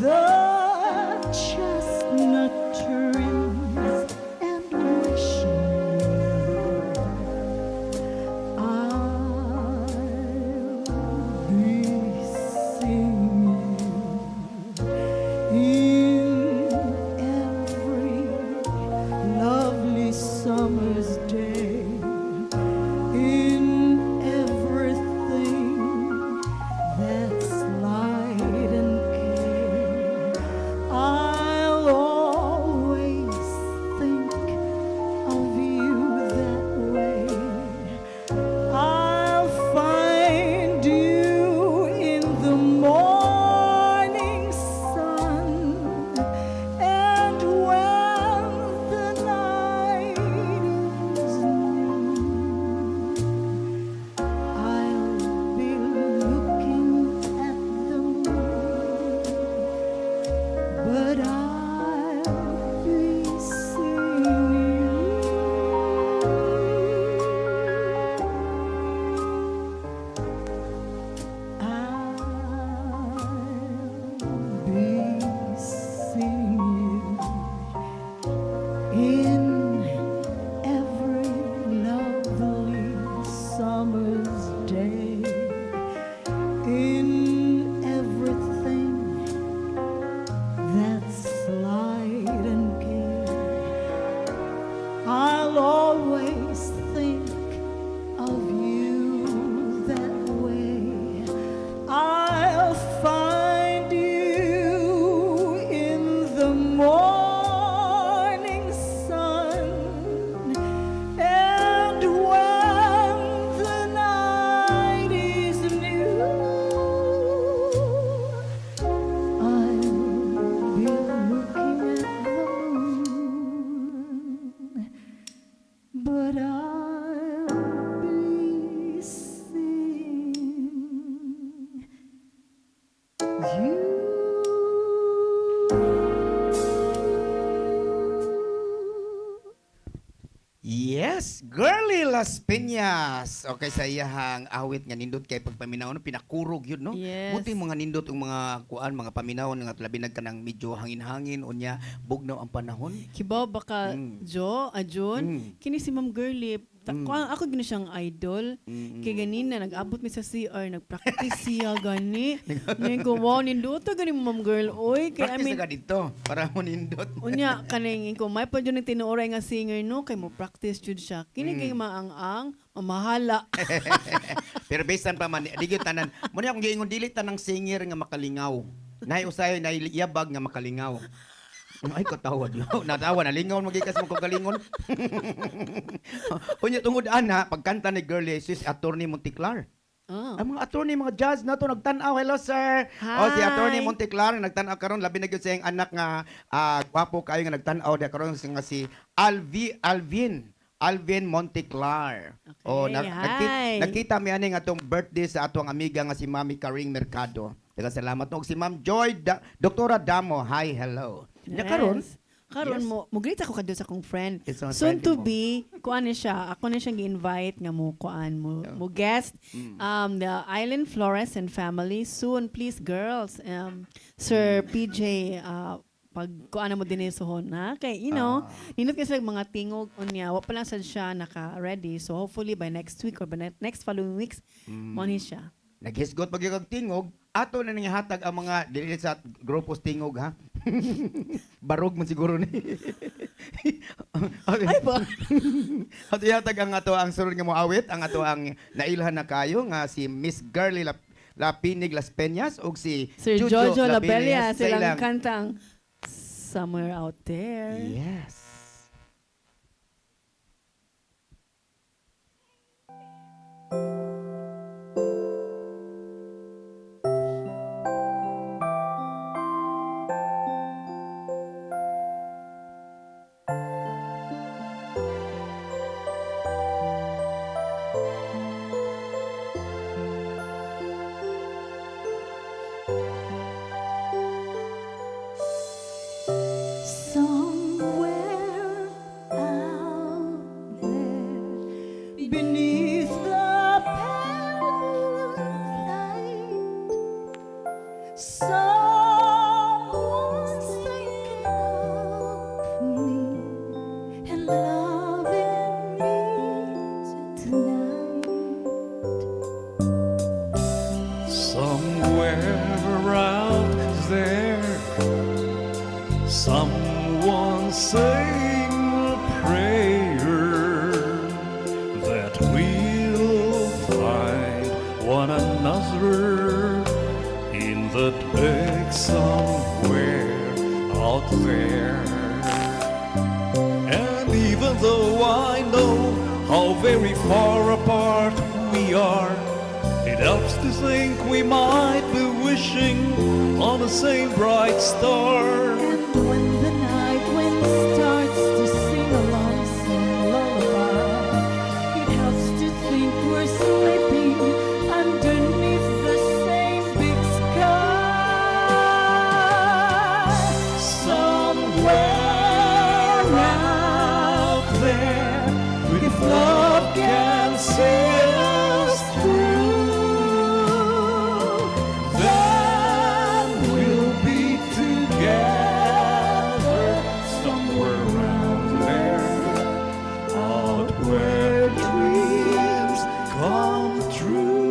Speaker 6: the chestnut trees and wishing well. I'll be seeing you in every lovely summer's day, in everything that's light and gay. I'll always think of you that way. I'll find you in the morning sun, and when
Speaker 7: Yes, Girly Las Piñas. Okay, sa iyahang awit nga nindot kay pagpaminaw no pinakurog yun no.
Speaker 4: Yes.
Speaker 7: Buti mga nindot yung mga kuan, mga paminaw nga labi nagkanang medyo hangin-hangin unya bugnaw ang panahon.
Speaker 4: Kibaw baka Jo, Ajun, kini si Ma'am Girly. Ako gini siyang idol. Kay ganina, nag-abot mi sa CR, nag-practice siya gani. Ngayon ko, wow, ninduto gani mo, Ma'am Girl. Oy, kay
Speaker 7: Practice ka dito para mo nindot.
Speaker 4: unya, kaningin ko, may pa dyan yung tinuoray nga singer, no? Kay mo practice jud siya. Kini kay maang-ang, mamahala.
Speaker 7: Pero based on pa man, digit tanan. Muna akong giingon dili tanang singer nga makalingaw. Nay usay na iyabag nga makalingaw. Ay, katawad yun. Natawa, nalingaw magikas mo kong galingon. Unya, tungod ana, pagkanta ni Girly, si Attorney Monticlar.
Speaker 4: Ah.
Speaker 7: Ang mga attorney, mga judge na to, nagtanaw. Hello, sir.
Speaker 4: Hi.
Speaker 7: O, si Attorney Monticlar, nagtanaw karon labi na gyud sa iyang anak nga gwapo kayo nga nagtanaw. Di karon nga si Alvin Monticlar.
Speaker 4: Okay, hi.
Speaker 7: Nakita mi ani nga atong birthday sa atong amiga nga si Mami Karing Mercado. Daghang salamat no. Si Ma'am Joy, Doktora Damo. Hi, hello. Nya karon,
Speaker 4: Karon
Speaker 7: Yes.
Speaker 4: mo greet ako kadto sa akong friend.
Speaker 7: It's on
Speaker 4: Soon
Speaker 7: friend
Speaker 4: to
Speaker 7: mo.
Speaker 4: be, kuan ni siya. Ako na siyang gi-invite nga mo kuan mo guest the Island Flores and family soon please girls. Sir PJ pag kuan mo din sohon na kay ninot kasi mga tingog unya wa pa lang sad siya naka-ready. So hopefully by next week or by next following weeks mo ni siya.
Speaker 7: naghisgot pag yung tingog, ato na nangihatag ang mga dili sa grupos tingog ha. Barog man siguro ni. Okay.
Speaker 4: Ay ba?
Speaker 7: Ato ihatag ang ato ang sunod nga mo awit, ang ato ang nailhan na kayo nga si Miss Girly Lapinig Las Peñas ug si
Speaker 4: Sir Jojo Labella
Speaker 7: Lapinig sa
Speaker 4: silang
Speaker 7: ilang-
Speaker 4: kantang Somewhere Out There.
Speaker 7: Yes.
Speaker 6: Somewhere out there, beneath the pale moonlight, someone's thinking of me and loving me tonight.
Speaker 5: Somewhere out there, someone saying a prayer that we'll find one another in that big somewhere out there. And even though I know how very far apart we are, it helps to think we might be wishing on the same bright star.
Speaker 6: And when the night wind starts to sing a lonesome lullaby, it helps to think we're sleeping underneath the same big sky. Somewhere out there, if love can see us through, then we'll be together
Speaker 5: Somewhere out there, out where dreams come true.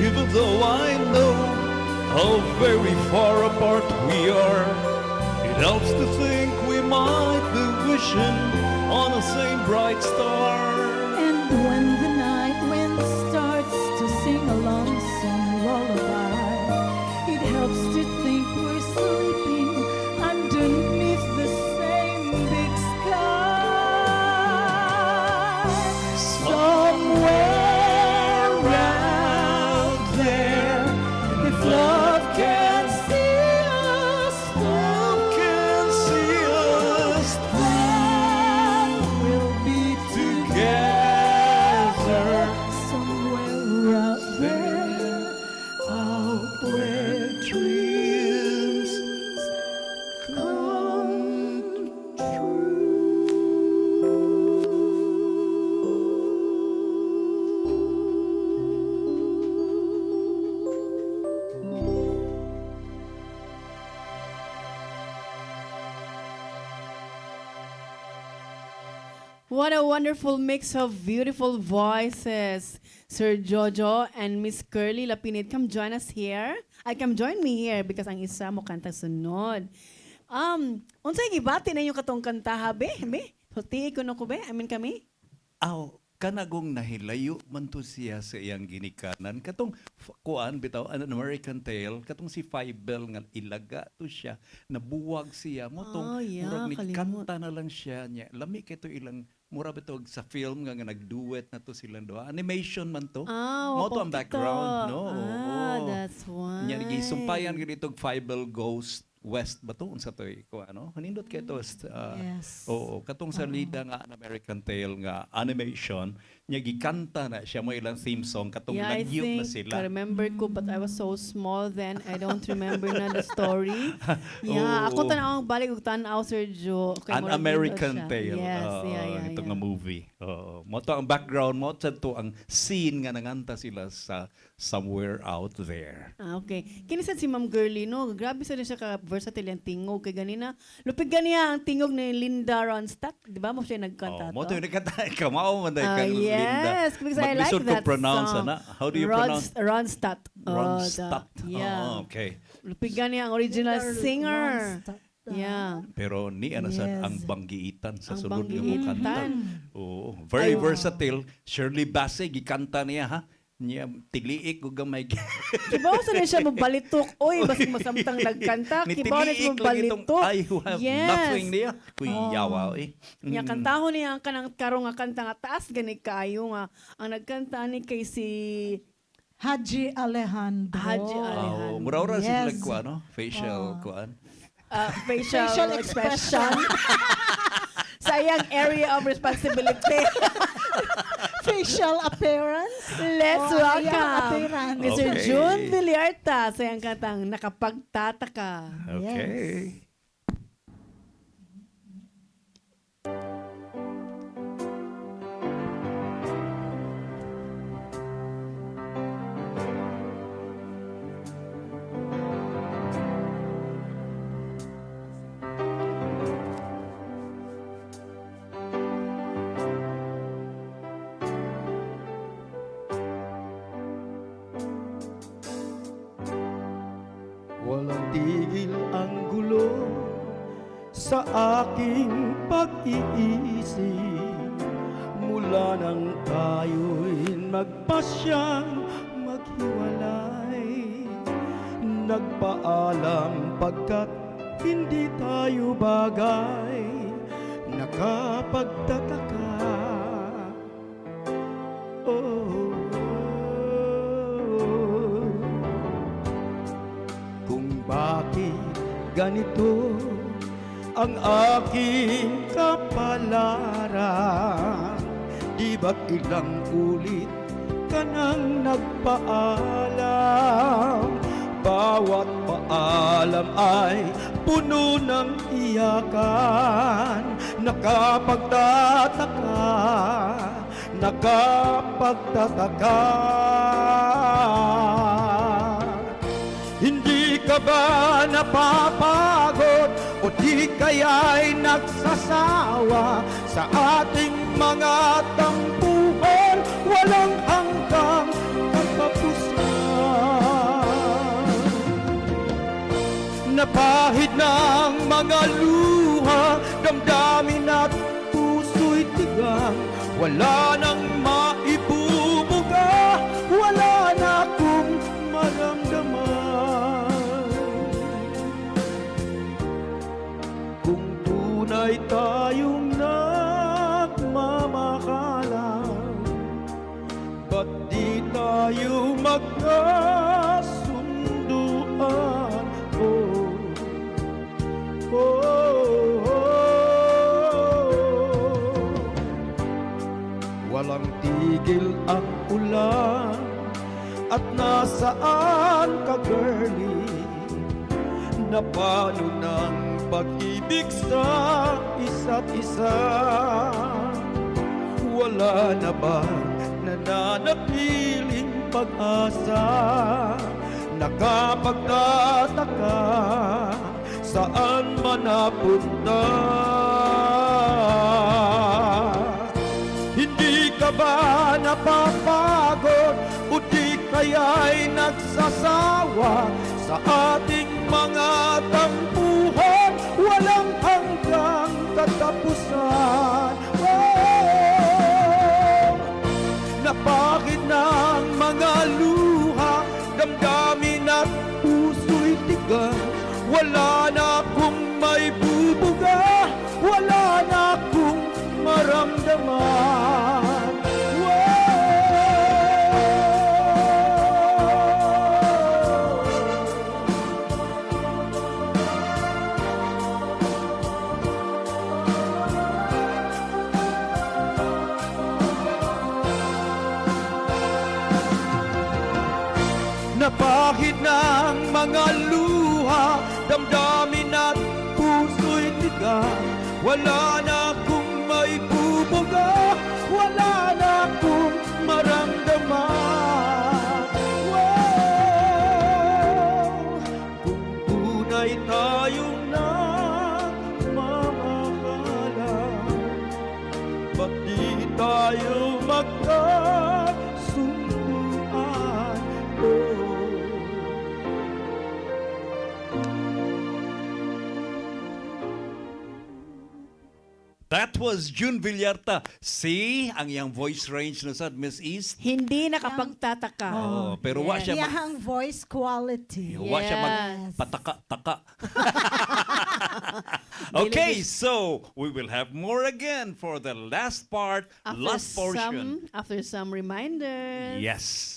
Speaker 5: Even though I know how very far apart we are, it helps to think we might be wishing on the same bright star.
Speaker 6: And when the night wind starts to sing a lonesome lullaby, it helps to think we're sleeping
Speaker 5: love can see us through. Love can see us through.
Speaker 6: We'll be
Speaker 5: Together
Speaker 6: somewhere out
Speaker 5: there, out where dreams come
Speaker 4: What a wonderful mix of beautiful voices. Sir Jojo and Miss Curly Lapinit, come join us here. Come join me here because ang isa mo kanta sunod. Unsay gibati na yung katong kanta ha, be? Huti ko na ko, be? Amin kami?
Speaker 5: Aw, kanagong nahilayo man to siya sa iyang ginikanan. Katong kuan bitaw an American Tale, katong si Fievel nga ilaga to siya, nabuwag siya mo tong
Speaker 4: yeah,
Speaker 5: murag ni
Speaker 4: kalimot.
Speaker 5: kanta na lang siya niya. Lami kay to ilang mura bitaw sa film nga nagduet na to silang duha. Animation man to. Mo to ang background, no.
Speaker 4: That's why.
Speaker 5: Nya gisumpayan gid Fievel Ghost West ba to? Unsa to ko ano? Hanindot kay to.
Speaker 6: Yes.
Speaker 5: Oo, katong sa lida nga an American Tale nga animation, nya gikanta na siya mo ilang theme song katong
Speaker 4: Yeah, I
Speaker 5: nagyo na
Speaker 4: think
Speaker 5: sila.
Speaker 4: I remember ko, but I was so small then. I don't remember na the story. Yeah, ako tanawang balik og tanaw, Sir Jo. Okay,
Speaker 5: An
Speaker 4: murag
Speaker 5: American
Speaker 4: yun daw siya.
Speaker 5: Tale.
Speaker 4: Yes,
Speaker 5: Ito nga movie. Mo to ang background mo to ang scene nga nanganta sila sa Somewhere Out There.
Speaker 4: Okay. Kinisan si Ma'am Girlie, no? Grabe sa rin siya ka-versatile ang tingog. Kay ganina, lupig ganiya ang tingog ni Linda Ronstadt. Di ba mo siya nagkanta
Speaker 5: Mo
Speaker 4: to?
Speaker 5: to nagkanta kamao man kang Linda.
Speaker 4: Yes, because I like
Speaker 5: Maglisod ko
Speaker 4: that
Speaker 5: pronounce
Speaker 4: song.
Speaker 5: ana. How do you pronounce?
Speaker 4: Ronstadt.
Speaker 5: Ronstadt.
Speaker 4: Yeah.
Speaker 5: Okay.
Speaker 4: Lupig ganiya ang original singer. Yeah.
Speaker 5: Pero ni ana sa
Speaker 6: Yes.
Speaker 5: ang banggiitan sa
Speaker 4: Ang
Speaker 5: sunod nga mo kanta.
Speaker 4: banggiitan.
Speaker 5: Oo, very versatile. Shirley Bassey gikanta niya ha. Niya tiliik ug gamay.
Speaker 4: Kibaw sa rin siya mabalitok. Oy, basig masamtang nagkanta. Kibaw na siya mabalitok.
Speaker 5: I have nothing niya. Kuyawa eh.
Speaker 4: Nya kantaho niya ang kanang karong nga kanta nga taas gani kaayo nga ang nagkanta ni kay si
Speaker 6: Haji Alejandro.
Speaker 4: Haji
Speaker 5: Oh,
Speaker 4: Alejandro.
Speaker 5: mura-ura
Speaker 6: Yes.
Speaker 5: sila kuan no? Facial kuan.
Speaker 4: Facial expression sa iyang area of responsibility.
Speaker 6: Facial appearance.
Speaker 4: Let's
Speaker 6: Oh,
Speaker 4: welcome
Speaker 6: yeah, appearance.
Speaker 4: Mr.
Speaker 5: Okay.
Speaker 4: June Villarta sa iyang kantang Nakapagtataka.
Speaker 5: Okay.
Speaker 7: Walang tigil ang gulo sa aking pag-iisip mula nang tayo'y magpasyang maghiwalay. Nagpaalam pagkat hindi tayo bagay, nakapagtataka. Oh, kung bakit ganito ang aking kapalaran. Di ba't ilang ulit ka nang nagpaalam? Bawat paalam ay puno ng iyakan. Nakapagtataka, nakapagtataka. Hindi ka ba napapagod o di kaya'y nagsasawa sa ating mga tampuhan walang hanggang katapusan? Napahid ng mga luha, damdamin at puso'y tigang, wala nang maibubuga, wala na akong maramdaman. Kung tunay tayong nagmamakalan, ba't di tayo magkasundo?
Speaker 5: at nasaan ka, girlie? Na paano ng pag-ibig sa isa't isa? Wala na ba nananatiling pag-asa? Nakapagtataka, saan man napunta? Hindi ka ba napapagod o di kaya'y nagsasawa sa ating mga tampuhan? Walang hanggang katapusan. Na bakit ng mga luha, damdamin at puso'y tigang? Wala na akong may bubuga, wala na akong maramdaman. Napahid ng mga luha, damdamin at puso'y tigang. Wala na akong may bubuga, wala na akong maramdaman. Kung tunay tayong nagmamahalan, ba't di tayo magkasunduan?
Speaker 11: That was June Villarta. See, ang iyang voice range na sad, Miss East.
Speaker 4: Hindi nakapagtataka.
Speaker 11: Oh, pero wa siya mag,
Speaker 6: Iyahang voice quality.
Speaker 11: wa siya magpataka-taka. Okay, so we will have more again for the last part, last portion.
Speaker 4: After some reminders.
Speaker 11: Yes.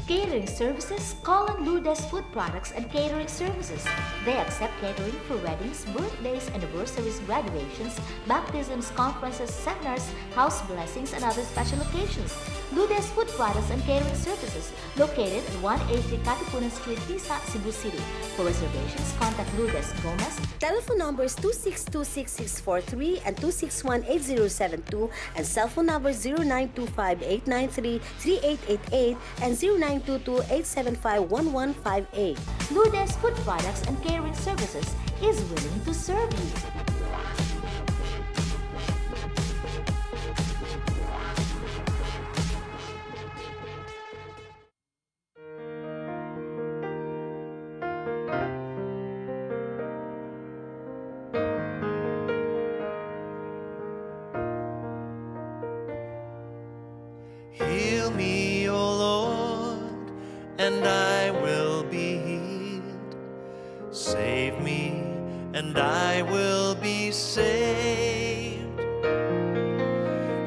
Speaker 8: Catering services, call on Lourdes Food Products and Catering Services. They accept catering for weddings, birthdays, anniversaries, graduations, baptisms, conferences, seminars, house blessings, and other special occasions. Lourdes Food Products and Catering Services, located at 183 Katipunan Street, Tisa, Cebu City. For reservations, contact Lourdes Gomez.
Speaker 9: Telephone numbers 2626643 and 2618072 and cell phone numbers 0925-893-3888 and 0922-875-1158.
Speaker 8: Lourdes Food Products and Catering Services is willing to serve you.
Speaker 5: Heal me, O Lord, and I will be healed. Save me, and I will be saved.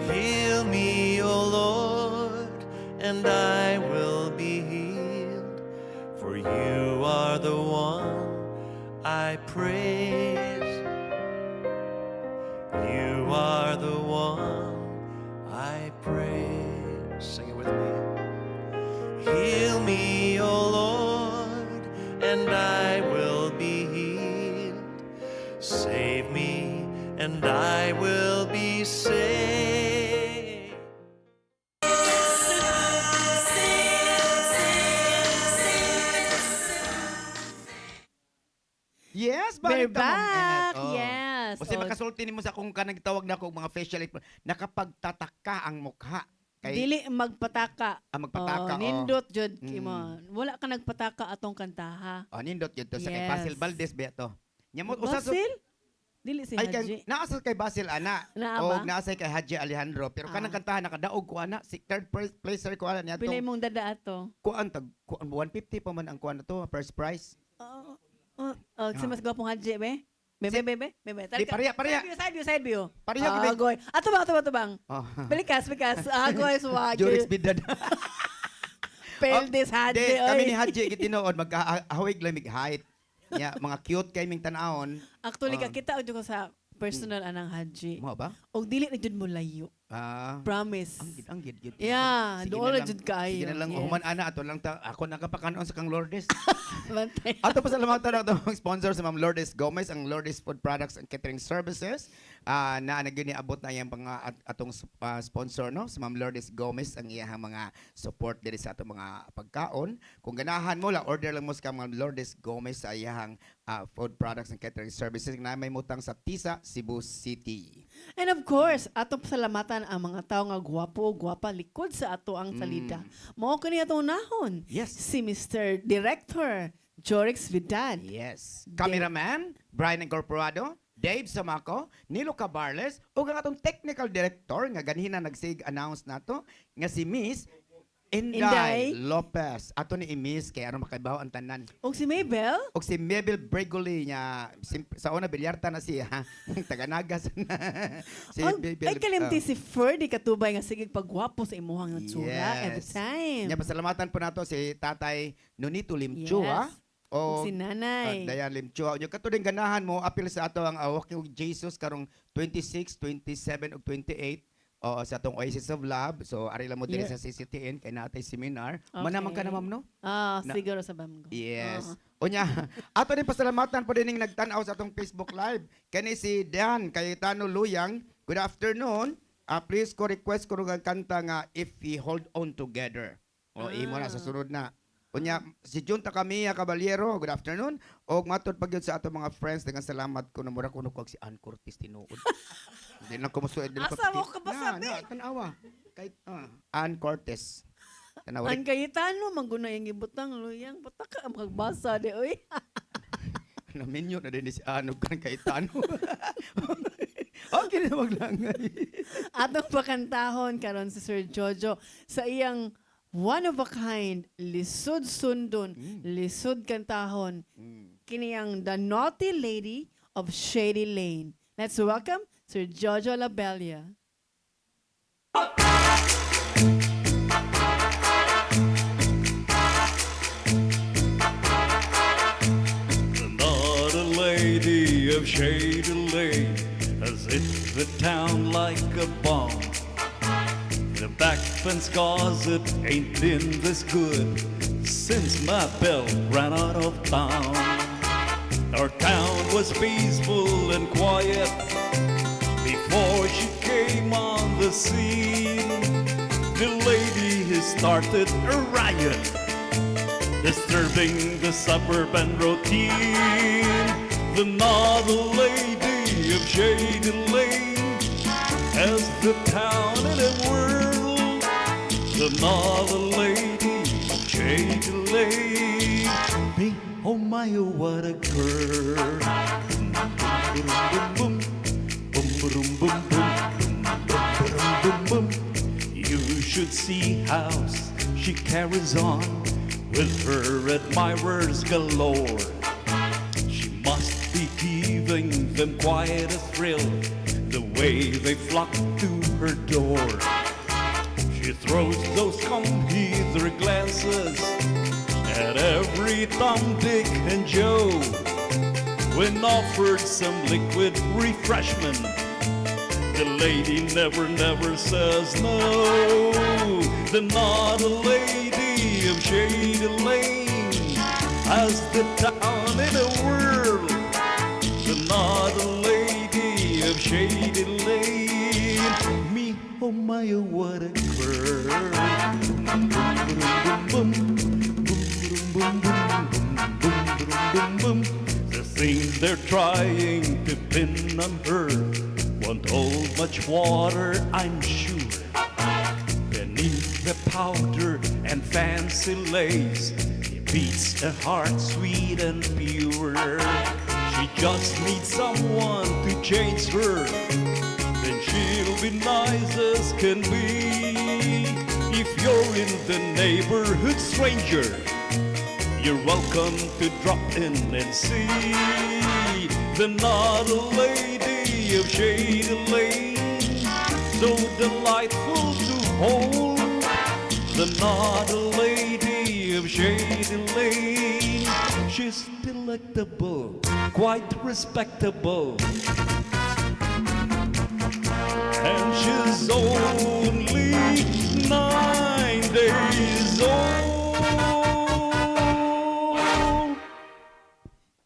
Speaker 5: Heal me, O Lord, and I will be healed. For you are the one I praise. You are the one I praise. Sing it with me. Heal me, O Lord, and I will be healed. Save me, and I will be saved.
Speaker 7: Yes,
Speaker 4: We're
Speaker 7: balik na, Ma'am
Speaker 4: back.
Speaker 7: Enet. Oh.
Speaker 4: Yes.
Speaker 7: Kasi makasulti nimo sa akong kanang tawag na akong mga facial nakapagtataka ang mukha.
Speaker 4: Dili magpataka.
Speaker 7: Magpataka.
Speaker 4: Nindot jud
Speaker 7: Mm.
Speaker 4: kimo. Wala ka nagpataka atong kantaha.
Speaker 7: Nindot yun to sa kay
Speaker 4: Yes.
Speaker 7: Basil Valdez beto. Nyamot usa
Speaker 4: Basil? Dili si
Speaker 7: ay
Speaker 4: Haji.
Speaker 7: kay naasa kay Basil ana.
Speaker 4: Naa
Speaker 7: O
Speaker 4: ba?
Speaker 7: naasa kay Haji Alejandro pero kanang kantahan nakadaog ko ana si third placer ko ana niya
Speaker 4: Pilay
Speaker 7: to.
Speaker 4: mong dada ato.
Speaker 7: Kuan 150 pa man ang kuan na to first prize.
Speaker 4: Si mas gwapong Haji be? Bebe.
Speaker 7: Di, pareha.
Speaker 4: Side view.
Speaker 7: Pareha, gibig.
Speaker 4: Agoy. Atubang.
Speaker 7: Oh.
Speaker 4: Balikas. Agoy, swag.
Speaker 7: Jurex bidad.
Speaker 4: Peldes, Hadji.
Speaker 7: Kami ni Hadji gitinood mag-ahawig lang height. Nya mga cute kay ming tan-aon.
Speaker 4: Actually, kakita ko sa personal anang Hadji.
Speaker 7: Mo ba?
Speaker 4: Og dili na jud mo layo. Promise.
Speaker 7: Ang gid.
Speaker 4: Yeah,
Speaker 7: Sige
Speaker 4: doon
Speaker 7: na
Speaker 4: na
Speaker 7: lang.
Speaker 4: jud kaayo.
Speaker 7: Sige na lang,
Speaker 4: Yes.
Speaker 7: human ana ato lang ako nakapakanon sa kang Lourdes.
Speaker 4: Bantay.
Speaker 7: Ato pasalamatan ang mga sponsor sa Ma'am Lourdes Gomez, ang Lourdes Food Products and Catering Services. Na naginiabot na iyang atong sponsor no, sa Ma'am Lourdes Gomez ang iyang mga support diri sa atong mga pagkaon. Kung ganahan mo la order lang mo sa Ma'am Lourdes Gomez sa iyang food products and catering services na may mutang sa Tisa, Cebu City.
Speaker 4: And of course, ato pasalamatan ang mga tao nga gwapa likod sa ato ang salida. Mao kani atong nahon.
Speaker 7: Yes.
Speaker 4: Si Mr. Director Jorix Vidal.
Speaker 7: Yes. Cameraman, Brian Incorporado, Dave Samaco, Nilo Cabarles, ug ang atong technical director nga ganina nagsig-announce nato nga si Miss Inday
Speaker 4: Inday
Speaker 7: Lopez. Ato ni Miss kay ano makaibaw ang tanan.
Speaker 4: Og si Mabel.
Speaker 7: Og si Mabel Bregoli nya sa una bilyarta na siya taganagas na. Si
Speaker 4: Ay kalimti si Ferdy katubay nga sige pagwapo sa imuhang nga tsura every time.
Speaker 7: Nya pasalamatan po nato si Tatay Nonito Limchua.
Speaker 4: Yes. Og si Nanay.
Speaker 7: Dayan Limchua. Nya kato din ganahan mo apil sa ato ang Walking with Jesus karong 26, 27 ug 28. Sa atong Oasis of Love. So, ari lang mo din sa CCTN kay natay seminar.
Speaker 4: Okay.
Speaker 7: Manaman ka na, ma'am, no?
Speaker 4: Siguro sa Bamgo.
Speaker 7: Yes. Unya, ato din pasalamatan po din yung nagtanaw sa atong Facebook Live. Kani si Dan Cayetano Luyang. Good afternoon. Please ko request ko ang kanta nga If We Hold On Together. Imo na sa sunod na. Unya, si Junta Camilla Caballero, good afternoon. Og matod pag yun sa ato mga friends, dengan salamat ko na mura ko nukog si Ann Cortez tinuod. Hindi lang kumusuod.
Speaker 4: Asa mo ka ba sabi?
Speaker 7: Tanawa. Kahit, Ann Cortez. Tanawa.
Speaker 4: Ang Cayetano, mangguna yung ibutang luyang. Bata ka, magbasa di, oy.
Speaker 7: Naminyo na din si Ann, kan Cayetano. Okay na maglangay.
Speaker 4: Atong pakantahon karon si Sir Jojo sa iyang one of a kind, lisod sundon, lisod kantahon, kiniyang The Naughty Lady of Shady Lane. Let's welcome Sir Jojo Labella.
Speaker 5: The naughty lady of Shady Lane has hit the town like a bomb. The back fence closet ain't been this good since my belt ran out of town. Our town was peaceful and quiet before she came on the scene. The lady has started a riot, disturbing the suburban routine. The naughty lady of Shady Lane has the town in a whirl. The naughty lady of Shady Lane. Me, oh my, oh what a girl. Boom, boom, boom, boom, boom, boom, boom, boom, boom. You should see how she carries on with her admirers galore. She must be giving them quite a thrill, the way they flock to her door. She throws those come-hither glances at every Tom, Dick, and Joe. When offered some liquid refreshment, the lady never, never says no. The naughty lady of Shady Lane has the town in a whirl. The naughty lady of Shady Lane. Me, oh my, oh what a girl. Boom, boom, boom, boom, boom, boom, boom, boom, boom. The thing they're trying to pin on her won't hold much water, I'm sure. Beneath the powder and fancy lace, it beats a heart sweet and pure. She just needs someone to change her, then she'll be nice as can be. If you're in the neighborhood, stranger, you're welcome to drop in and see. The not a lady of shady lane, so delightful to hold. The not a lady of shady lane, she's delectable, quite respectable. And she's only 9 days old.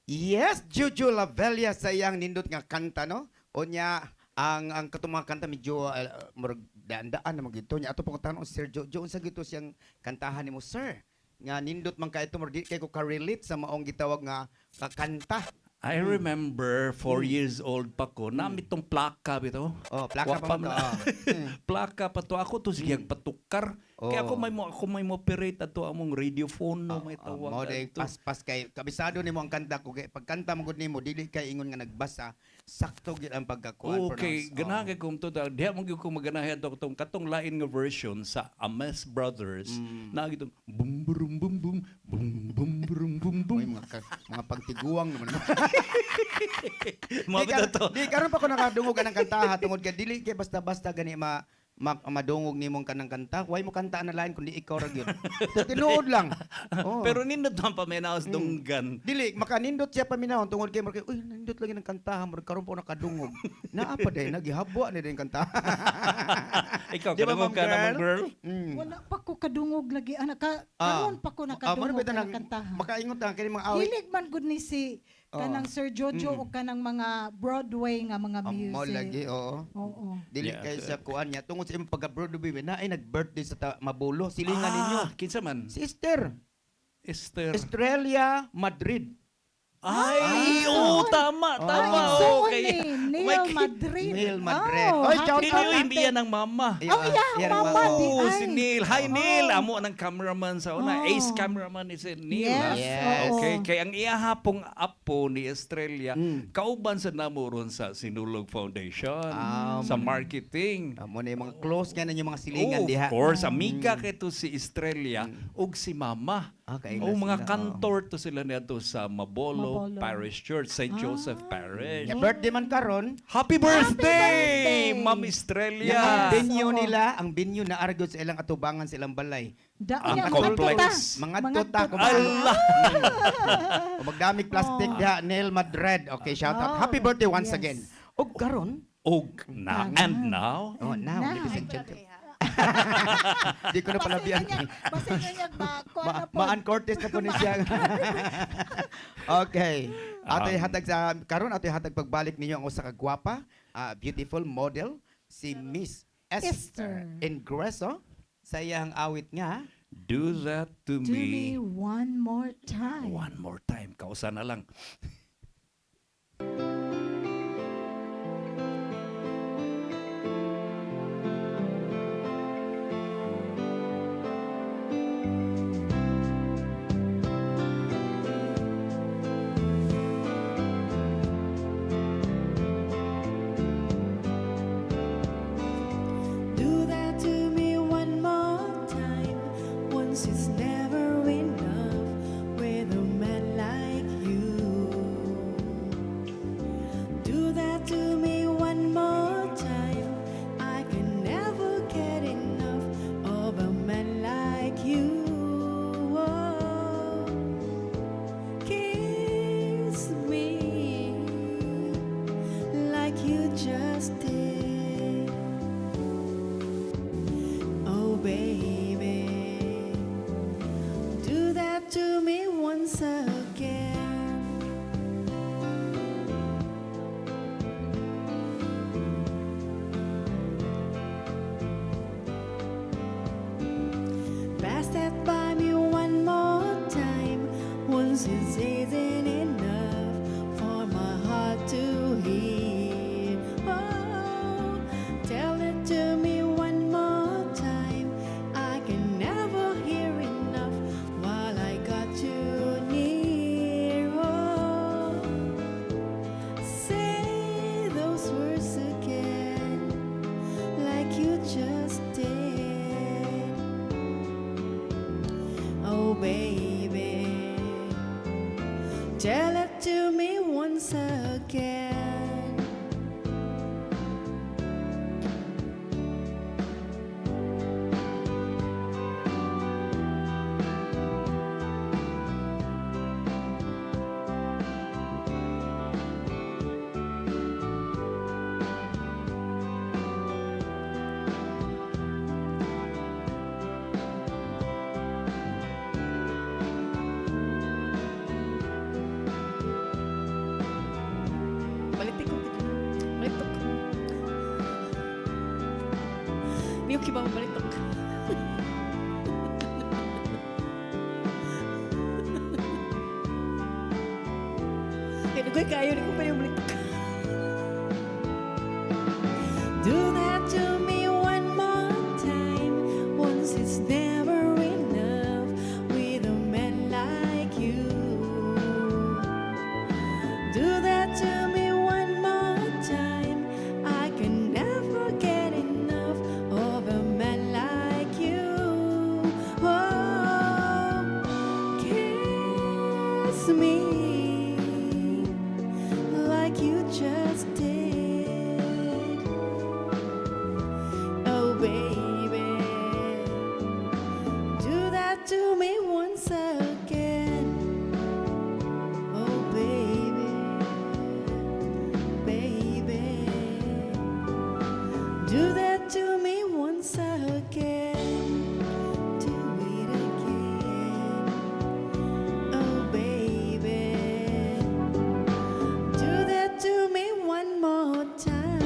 Speaker 7: Yes, Juju Lavelia sa iyang nindot nga kanta, no? O niya, ang katong mga kanta medyo murag daan-daan na magito niya. Ato pong tanong, Sir Jojo, unsa gito siyang kantahan nimo, sir? Nga nindot man ka ito, murag di kay ko ka-relate sa maong gitawag nga kakanta.
Speaker 11: I remember 4 years old pa ko, namit tong plaka bito.
Speaker 7: Oh, plaka pa man to.
Speaker 11: Plaka pa to ako to sige patukar. Kaya
Speaker 7: Oh.
Speaker 11: ako may mo operate ato among radiophone no may tawag.
Speaker 7: Mo day
Speaker 11: ato.
Speaker 7: pas kay kabisado nimo ang kanta ko kay pagkanta mo gud nimo dili kay ingon nga nagbasa sakto gid ang pagkakuan
Speaker 11: Okay, ganahe kong to diha mo gyud ko maganahe ato katong lain nga version sa Ames Brothers na gitong bum bum bum bum bum bum bum bum bum.
Speaker 7: mga pagtiguang naman.
Speaker 11: Mo to.
Speaker 7: Di karon pa ko nakadungog anang kantaha tungod kay dili kay basta-basta gani madungog nimong kanang kanta. Why mo kanta na lain kundi ikaw ra gyud. Tinuod lang. Oh.
Speaker 11: Pero nindot man pamenaos dunggan.
Speaker 7: Dili makanindot siya paminahon tungod kay markay uy nindot lagi ng kantahan mo karon pa ko nakadungog. Naa pa day nagihabwa ni din kanta.
Speaker 11: Ikaw
Speaker 7: Di ba,
Speaker 11: kadungog ka
Speaker 7: ma'am
Speaker 11: naman girl?
Speaker 6: Wala pa ko kadungog lagi. Karon pa ko nakadungog
Speaker 7: bitaw
Speaker 6: ng kantahan.
Speaker 7: makaingot ang kini mga awit.
Speaker 6: Hilig man gud ni si kanang Sir Jojo o kanang mga Broadway nga mga music.
Speaker 7: Mo lagi oo.
Speaker 6: Oo.
Speaker 7: Dili
Speaker 11: Yeah.
Speaker 7: kay sa kuan niya tungod sa imong pagka-Broadway na ay nag-birthday sa Mabulo. Silingan ninyo.
Speaker 11: Kinsa man?
Speaker 7: Si Esther.
Speaker 11: Esther.
Speaker 7: Estrella Madrid.
Speaker 11: Ay, tama.
Speaker 6: So,
Speaker 11: Okay.
Speaker 6: Neil Madrid.
Speaker 7: Neil Madrid.
Speaker 6: Oh,
Speaker 7: Oy,
Speaker 6: happy
Speaker 7: shout out.
Speaker 6: birthday.
Speaker 11: Hindi yan ng mama.
Speaker 6: Mama, di
Speaker 11: Oh,
Speaker 6: ay.
Speaker 11: si Neil. Hi, Neil. Amo ng cameraman sa una.
Speaker 6: Oh.
Speaker 11: Ace cameraman ni si Neil.
Speaker 6: Yes,
Speaker 11: ha?
Speaker 7: Yes.
Speaker 11: Okay. Kaya ang iyahapong apo ni Estrella, kauban sa namuron sa Sinulog Foundation. Sa marketing.
Speaker 7: Amo na yung mga close nga na yung mga silingan
Speaker 11: Oh,
Speaker 7: diha.
Speaker 11: of course, amiga kay to si Estrella ug si Mama.
Speaker 7: Okay,
Speaker 11: O mga
Speaker 7: sila,
Speaker 11: kantor to sila niya to sa Mabolo
Speaker 6: Mabolo.
Speaker 11: Parish Church, St. Joseph Parish.
Speaker 7: Yung birthday man karon.
Speaker 11: Happy birthday,
Speaker 6: birthday!
Speaker 11: Ma'am
Speaker 7: Yung
Speaker 11: Estrella!
Speaker 7: ang venue
Speaker 6: Oo.
Speaker 7: nila, ang venue na argo sa ilang atubangan sa ilang balay.
Speaker 11: Ang
Speaker 6: Ang
Speaker 11: complex.
Speaker 7: Mga
Speaker 6: Mga
Speaker 7: tuta
Speaker 6: tuta.
Speaker 7: ko o magdamig plastic diha Neil Madrid. Okay, shout out. Happy birthday once
Speaker 6: yes.
Speaker 7: again. Og karon,
Speaker 11: Og na, and now,
Speaker 7: now, ladies and gentlemen. Di ko na palabihan.
Speaker 6: Basta niya ba
Speaker 7: Ma-uncortes na ko ni siya. Okay. Ato'y hatag sa karon ato'y hatag pagbalik ninyo ang usa ka gwapa, beautiful model si Miss Esther Ingreso sa iyang awit nga
Speaker 11: do that to
Speaker 6: To me
Speaker 11: me
Speaker 6: one more time.
Speaker 11: one more time. Kausa na lang.
Speaker 3: Do that to me one more time. Once is never enough with a man like you. Do that to me one more time. I can never get enough of a man like you. Oh, kiss me like you just did. Oh, baby, do that to me once again. Pass that by me one more time. Once isn't enough for my heart to hear. Oh, tell it to me one more time. I can never hear enough while I got you near. Oh, say those words again, like you just did. Oh, baby, tell it to me once again. again.
Speaker 4: Balitik ko gitu. Balitok. Hindi ko kibang balitok. Kaya nagay kayo, hindi ko pa yung balitok.
Speaker 3: Do that to me one more time. Once it's never enough with a man like you. Do that to me one more time. I can never get enough of a man like you. Oh, kiss me like you just did. Oh, baby, do that to me once again. Oh, baby, baby, do that to me once again. Do it again. Oh, baby, do that to me one more time.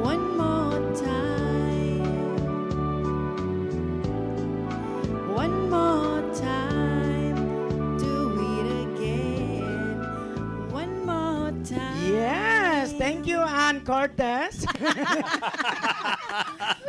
Speaker 3: One more time. One more time. Do it again. One more time.
Speaker 7: Yes, thank you, Ann Cortez.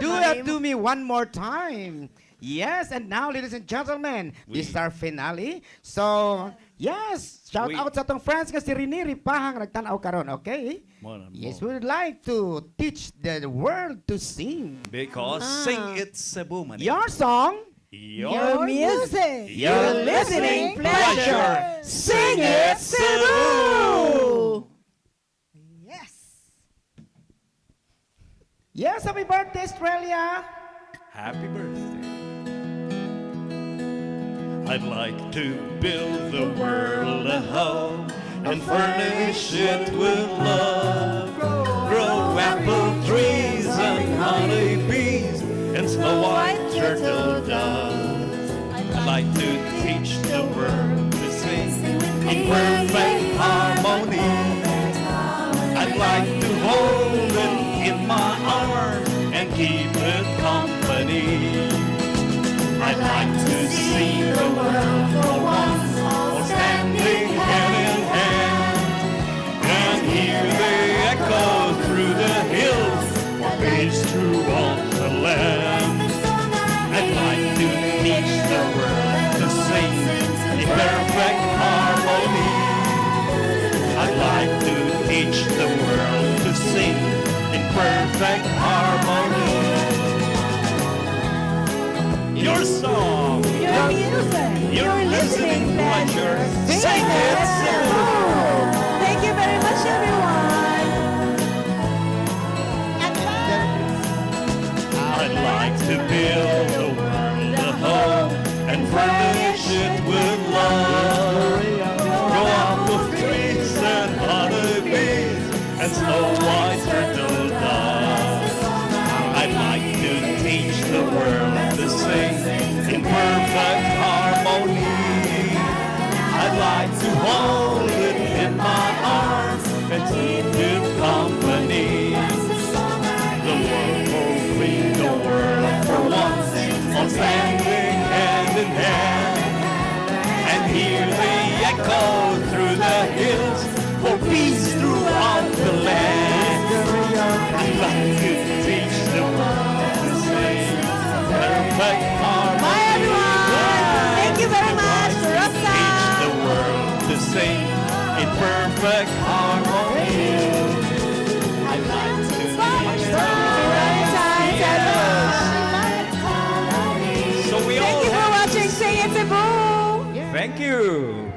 Speaker 7: Do that to me one more time. Yes, and now, ladies and gentlemen, this is our finale. So, yes, shout
Speaker 11: We-
Speaker 7: out sa atong friends nga si Rini Ripahang nagtanaw karon, okay? Yes, we would like to teach the world to sing.
Speaker 11: Because sing it Cebu, man.
Speaker 7: Your song,
Speaker 11: Your
Speaker 7: music,
Speaker 11: your listening pleasure.
Speaker 7: Sing it, Cebu!
Speaker 6: Yes.
Speaker 7: Yes, happy birthday, Australia!
Speaker 11: Happy birthday. I'd like to build the world a home and furnish it with love. Grow apple trees and honey bees and snow white turtle doves. I'd like to teach the world to sing in perfect harmony. I'd like to hold it in my arms and keep it company. I'd like to see the world for once, all standing hand in hand, and hear the echo through the hills, or pace through all the land. I'd like to teach the world to sing in perfect harmony. I'd like to teach the world to sing in perfect harmony. Your song,
Speaker 6: Your music.
Speaker 11: your listening pleasure, sing it Cebu.
Speaker 6: Thank you very much, everyone.
Speaker 11: I'd like to build the world a home and furnish it with love. Grow apple trees and honeybees and snow white turtle doves. I'd like to teach the world to sing in perfect harmony. I'd like to hold it in my arms and keep it company. The world will free the world for once, all standing hand in hand, and hear the echo through the hills for peace throughout the land. I'd like to teach the world to sing perfect harmony.
Speaker 6: Bye, everyone. Thank you very much.
Speaker 11: Teach
Speaker 6: Rosa.
Speaker 11: the world to sing in perfect harmony. I'd like to teach the world. So we
Speaker 6: Thank
Speaker 11: all
Speaker 6: you for
Speaker 11: have
Speaker 6: watching Sing It Cebu.
Speaker 11: Thank you.